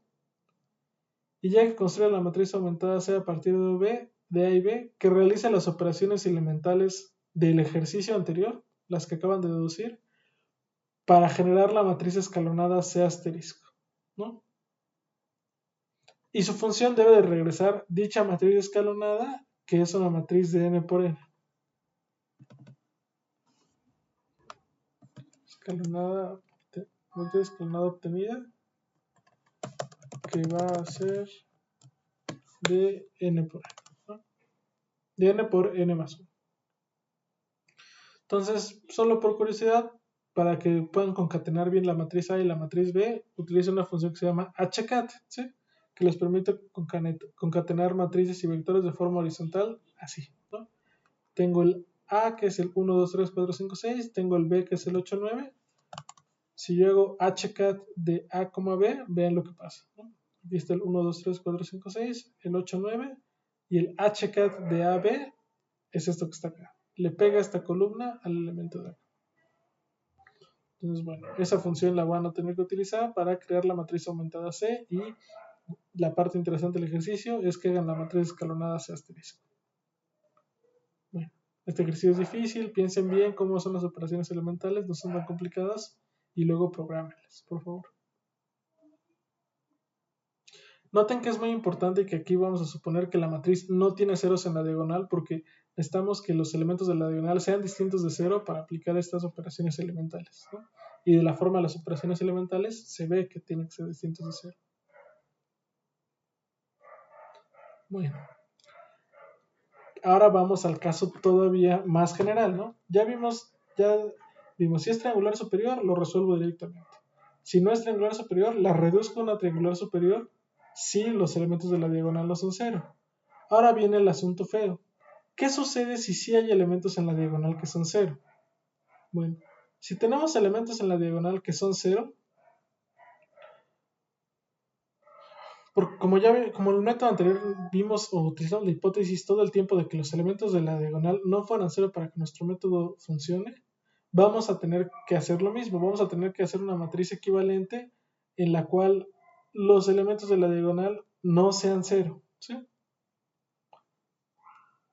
y ya que construye la matriz aumentada C a partir de A y B, que realiza las operaciones elementales del ejercicio anterior, las que acaban de deducir, para generar la matriz escalonada C asterisco, ¿no? Y su función debe de regresar dicha matriz escalonada, que es una matriz de n por n. Matriz escalonada obtenida, que va a ser de n por n, ¿no? De n por n más 1. Entonces, solo por curiosidad, para que puedan concatenar bien la matriz A y la matriz B, utilizo una función que se llama hcat, ¿sí? Que les permite concatenar matrices y vectores de forma horizontal, así, ¿no? Tengo el A, que es el 1, 2, 3, 4, 5, 6, tengo el B, que es el 8, 9. Si yo hago hcat de A, B, vean lo que pasa, ¿no? Aquí está el 1, 2, 3, 4, 5, 6, el 8, 9, y el hcat de AB es esto que está acá. Le pega esta columna al elemento de acá. Entonces, bueno, esa función la van a tener que utilizar para crear la matriz aumentada C, y la parte interesante del ejercicio es que hagan la matriz escalonada C asterisco. Bueno, este ejercicio es difícil, piensen bien cómo son las operaciones elementales, no son tan complicadas, y luego prográmenlas, por favor. Noten que es muy importante que aquí vamos a suponer que la matriz no tiene ceros en la diagonal, porque necesitamos que los elementos de la diagonal sean distintos de cero para aplicar estas operaciones elementales, ¿no? Y de la forma de las operaciones elementales se ve que tienen que ser distintos de cero. Bueno, ahora vamos al caso todavía más general, ¿no? Ya vimos, si es triangular superior, lo resuelvo directamente. Si no es triangular superior, la reduzco a una triangular superior si los elementos de la diagonal no son cero. Ahora viene el asunto feo. ¿Qué sucede si sí hay elementos en la diagonal que son cero? Bueno, si tenemos elementos en la diagonal que son cero, como el método anterior vimos o utilizamos la hipótesis todo el tiempo de que los elementos de la diagonal no fueran cero para que nuestro método funcione, vamos a tener que hacer lo mismo. Vamos a tener que hacer una matriz equivalente en la cual los elementos de la diagonal no sean cero, ¿sí?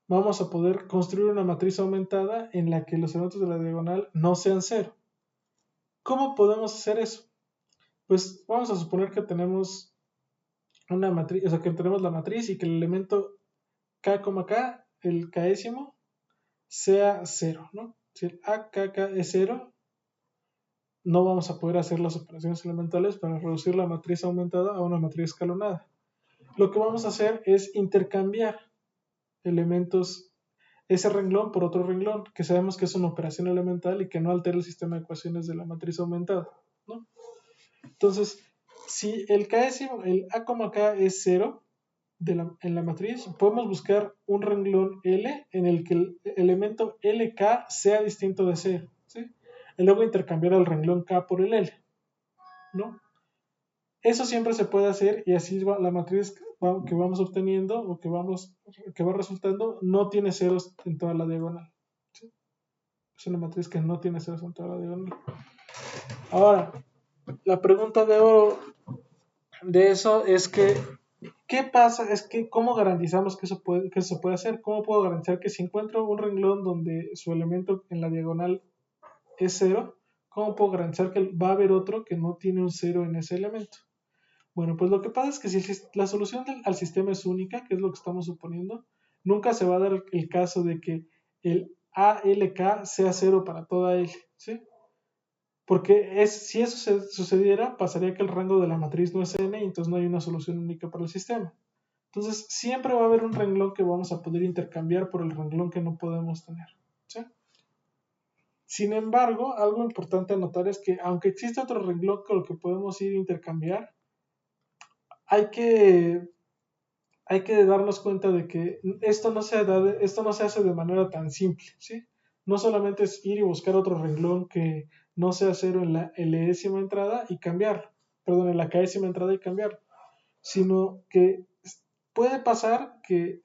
Vamos a poder construir una matriz aumentada en la que los elementos de la diagonal no sean cero. ¿Cómo podemos hacer eso? Pues vamos a suponer que tenemos una matriz, o sea, que tenemos la matriz y que el elemento k, k, el késimo, sea 0, ¿no? Si el AKK es 0, no vamos a poder hacer las operaciones elementales para reducir la matriz aumentada a una matriz escalonada. Lo que vamos a hacer es intercambiar elementos. ese renglón por otro renglón, que sabemos que es una operación elemental y que no altera el sistema de ecuaciones de la matriz aumentada, ¿no? Entonces, si el A, K es 0 en la matriz, podemos buscar un renglón L en el que el elemento LK sea distinto de 0, ¿sí? Y luego intercambiar el renglón K por el L, ¿no? Eso siempre se puede hacer y así la matriz que vamos obteniendo o que va resultando no tiene ceros en toda la diagonal, ¿sí? Es una matriz que no tiene ceros en toda la diagonal. Ahora, la pregunta de oro de eso es que, ¿qué pasa? Es que, ¿cómo garantizamos que eso puede hacer? ¿Cómo puedo garantizar que si encuentro un renglón donde su elemento en la diagonal es 0, ¿cómo puedo garantizar que va a haber otro que no tiene un 0 en ese elemento? Bueno, pues lo que pasa es que si la solución al sistema es única, que es lo que estamos suponiendo, nunca se va a dar el caso de que el ALK sea 0 para toda L, ¿sí? Porque si eso sucediera, pasaría que el rango de la matriz no es n y entonces no hay una solución única para el sistema. Entonces, siempre va a haber un renglón que vamos a poder intercambiar por el renglón que no podemos tener, ¿sí? Sin embargo, algo importante a notar es que aunque existe otro renglón con el que podemos ir a intercambiar, hay que darnos cuenta de que esto no se hace de manera tan simple, ¿sí? No solamente es ir y buscar otro renglón que no sea 0 en la L-ésima entrada y cambiarlo, perdón, en la K-ésima entrada y cambiarlo, sino que puede pasar que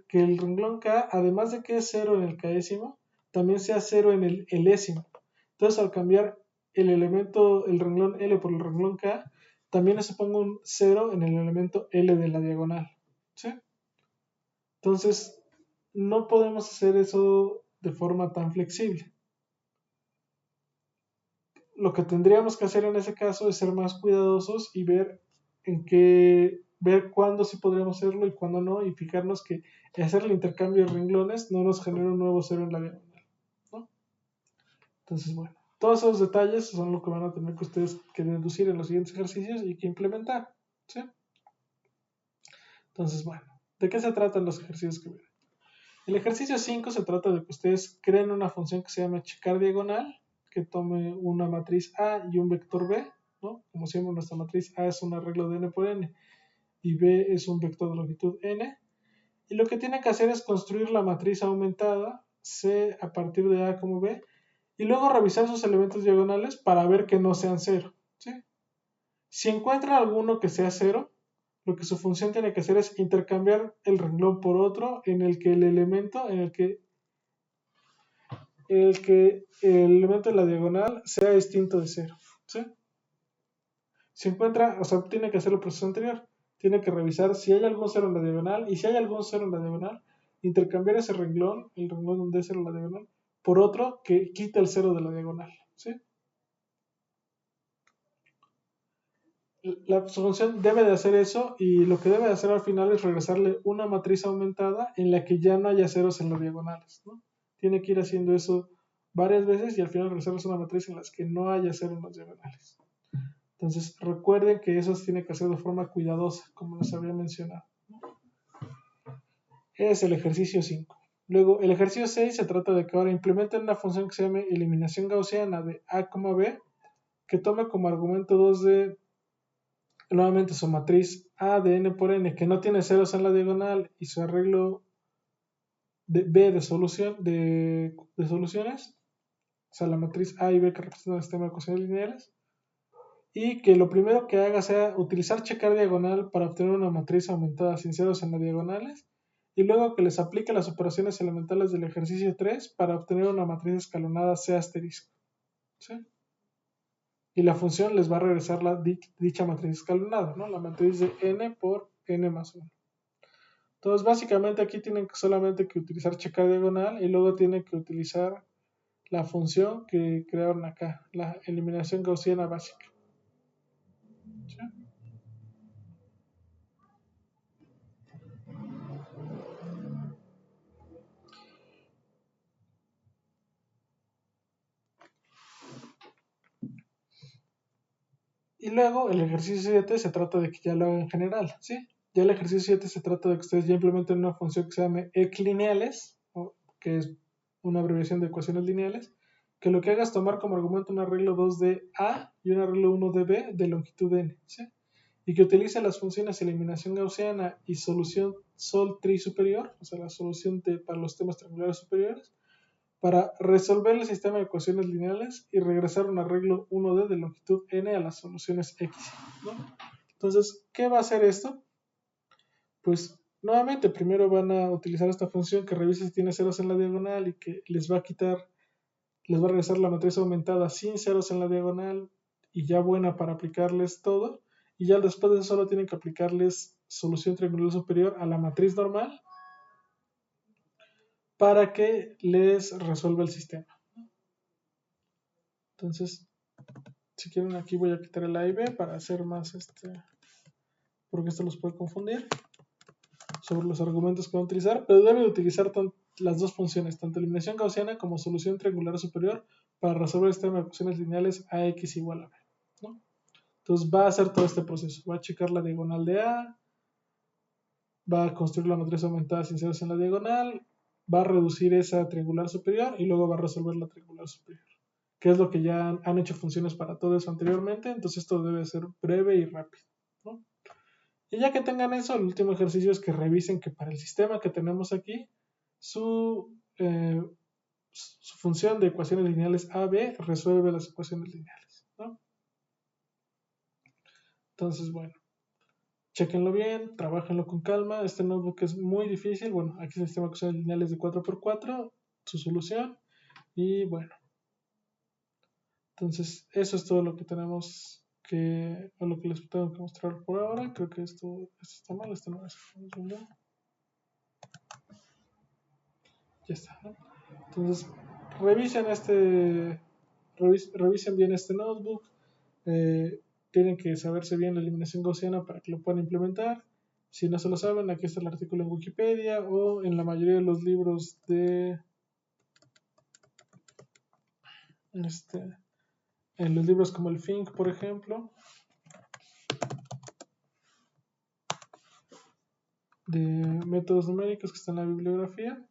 que el renglón K, además de que es 0 en el K-ésimo, también sea 0 en el L-ésimo. Entonces, al cambiar el renglón L por el renglón K, también se ponga un 0 en el elemento L de la diagonal, ¿sí? Entonces, no podemos hacer eso de forma tan flexible. Lo que tendríamos que hacer en ese caso es ser más cuidadosos y ver cuándo sí podríamos hacerlo y cuándo no, y fijarnos que hacer el intercambio de renglones no nos genera un nuevo cero en la diagonal, ¿no? Entonces, bueno, todos esos detalles son lo que van a tener que ustedes que deducir en los siguientes ejercicios y que implementar, ¿sí? Entonces, bueno, ¿de qué se tratan los ejercicios que ven? El ejercicio 5 se trata de que ustedes creen una función que se llama checar diagonal, que tome una matriz A y un vector B, ¿no? Como siempre, nuestra matriz A es un arreglo de n por n y B es un vector de longitud n. Y lo que tiene que hacer es construir la matriz aumentada C a partir de A como B y luego revisar sus elementos diagonales para ver que no sean cero, ¿sí? Si encuentra alguno que sea cero, lo que su función tiene que hacer es intercambiar el renglón por otro en el que el elemento el elemento de la diagonal sea distinto de cero, ¿sí? Si encuentra, o sea, tiene que hacer el proceso anterior, tiene que revisar si hay algún cero en la diagonal y si hay algún cero en la diagonal, intercambiar ese renglón, el renglón donde es cero en la diagonal, por otro que quita el cero de la diagonal, ¿sí? La función debe de hacer eso y lo que debe de hacer al final es regresarle una matriz aumentada en la que ya no haya ceros en las diagonales, ¿no? Tiene que ir haciendo eso varias veces y al final regresarles una matriz en las que no haya ceros en las diagonales. Entonces recuerden que eso se tiene que hacer de forma cuidadosa, como les había mencionado. Es el ejercicio 5. Luego, el ejercicio 6 se trata de que ahora implementen una función que se llama eliminación gaussiana de A, B, que tome como argumento 2 de nuevamente su matriz A de n por n, que no tiene ceros en la diagonal, y su arreglo de B de soluciones, o sea, la matriz A y B que representan el sistema de ecuaciones lineales, y que lo primero que haga sea utilizar checar diagonal para obtener una matriz aumentada sin ceros en las diagonales, y luego que les aplique las operaciones elementales del ejercicio 3 para obtener una matriz escalonada C asterisco, ¿sí? Y la función les va a regresar dicha matriz escalonada, ¿no? La matriz de n por n más 1. Entonces, básicamente aquí tienen solamente que utilizar checar diagonal y luego tienen que utilizar la función que crearon acá, la eliminación gaussiana básica, ¿sí? Y luego el ejercicio 7 se trata de que ya lo hagan en general, ¿sí? Ya el ejercicio 7 se trata de que ustedes ya implementen una función que se llame eclineales, que es una abreviación de ecuaciones lineales, que lo que haga es tomar como argumento un arreglo 2 de A y un arreglo 1 de B de longitud n, ¿sí? Y que utilice las funciones eliminación gaussiana y solución sol-tri superior, o sea, la solución para los temas triangulares superiores, para resolver el sistema de ecuaciones lineales y regresar un arreglo 1D de longitud n a las soluciones x, ¿no? Entonces, ¿qué va a hacer esto? Pues nuevamente, primero van a utilizar esta función que revisa si tiene ceros en la diagonal y que les va a regresar la matriz aumentada sin ceros en la diagonal y ya buena para aplicarles todo. Y ya después de eso solo tienen que aplicarles solución triangular superior a la matriz normal para que les resuelva el sistema. Entonces, si quieren, aquí voy a quitar el A y B para hacer más porque esto los puede confundir sobre los argumentos que van a utilizar, pero deben utilizar las dos funciones, tanto eliminación gaussiana como solución triangular superior, para resolver el sistema de ecuaciones lineales AX igual a B, ¿no? Entonces va a hacer todo este proceso, va a checar la diagonal de A, va a construir la matriz aumentada sin ceros en la diagonal, va a reducir esa triangular superior y luego va a resolver la triangular superior, que es lo que ya han hecho funciones para todo eso anteriormente, entonces esto debe ser breve y rápido, ¿no? Y ya que tengan eso, el último ejercicio es que revisen que para el sistema que tenemos aquí, su función de ecuaciones lineales AB resuelve las ecuaciones lineales, ¿no? Entonces, bueno, chequenlo bien, trabajenlo con calma. Este notebook es muy difícil. Bueno, aquí es el sistema de ecuaciones lineales de 4x4, su solución. Y bueno, entonces eso es todo lo que tenemos o lo que les tengo que mostrar por ahora. Creo que esto está mal, esto no es. Ya está, ¿no? Entonces, revisen bien este notebook. Tienen que saberse bien la eliminación gaussiana para que lo puedan implementar. Si no se lo saben, aquí está el artículo en Wikipedia o en la mayoría de los libros en los libros como el Fink, por ejemplo, de métodos numéricos que está en la bibliografía.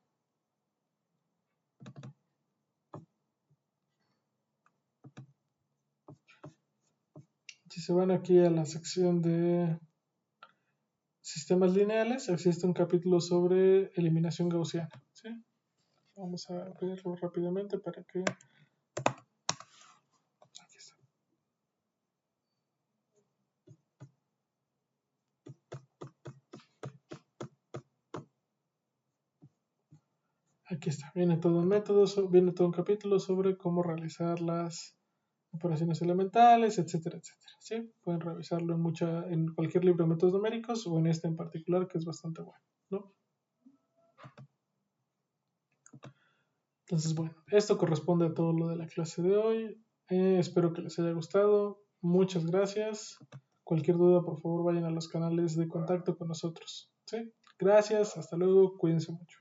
Si se van aquí a la sección de sistemas lineales, existe un capítulo sobre eliminación gaussiana, ¿sí? Vamos a verlo rápidamente para que... Aquí está. Aquí está, viene todo un método, viene todo un capítulo sobre cómo realizar las operaciones elementales, etcétera, etcétera, ¿sí? Pueden revisarlo en cualquier libro de métodos numéricos o en este en particular, que es bastante bueno, ¿no? Entonces, bueno, esto corresponde a todo lo de la clase de hoy. Espero que les haya gustado. Muchas gracias. Cualquier duda, por favor, vayan a los canales de contacto con nosotros, ¿sí? Gracias, hasta luego, cuídense mucho.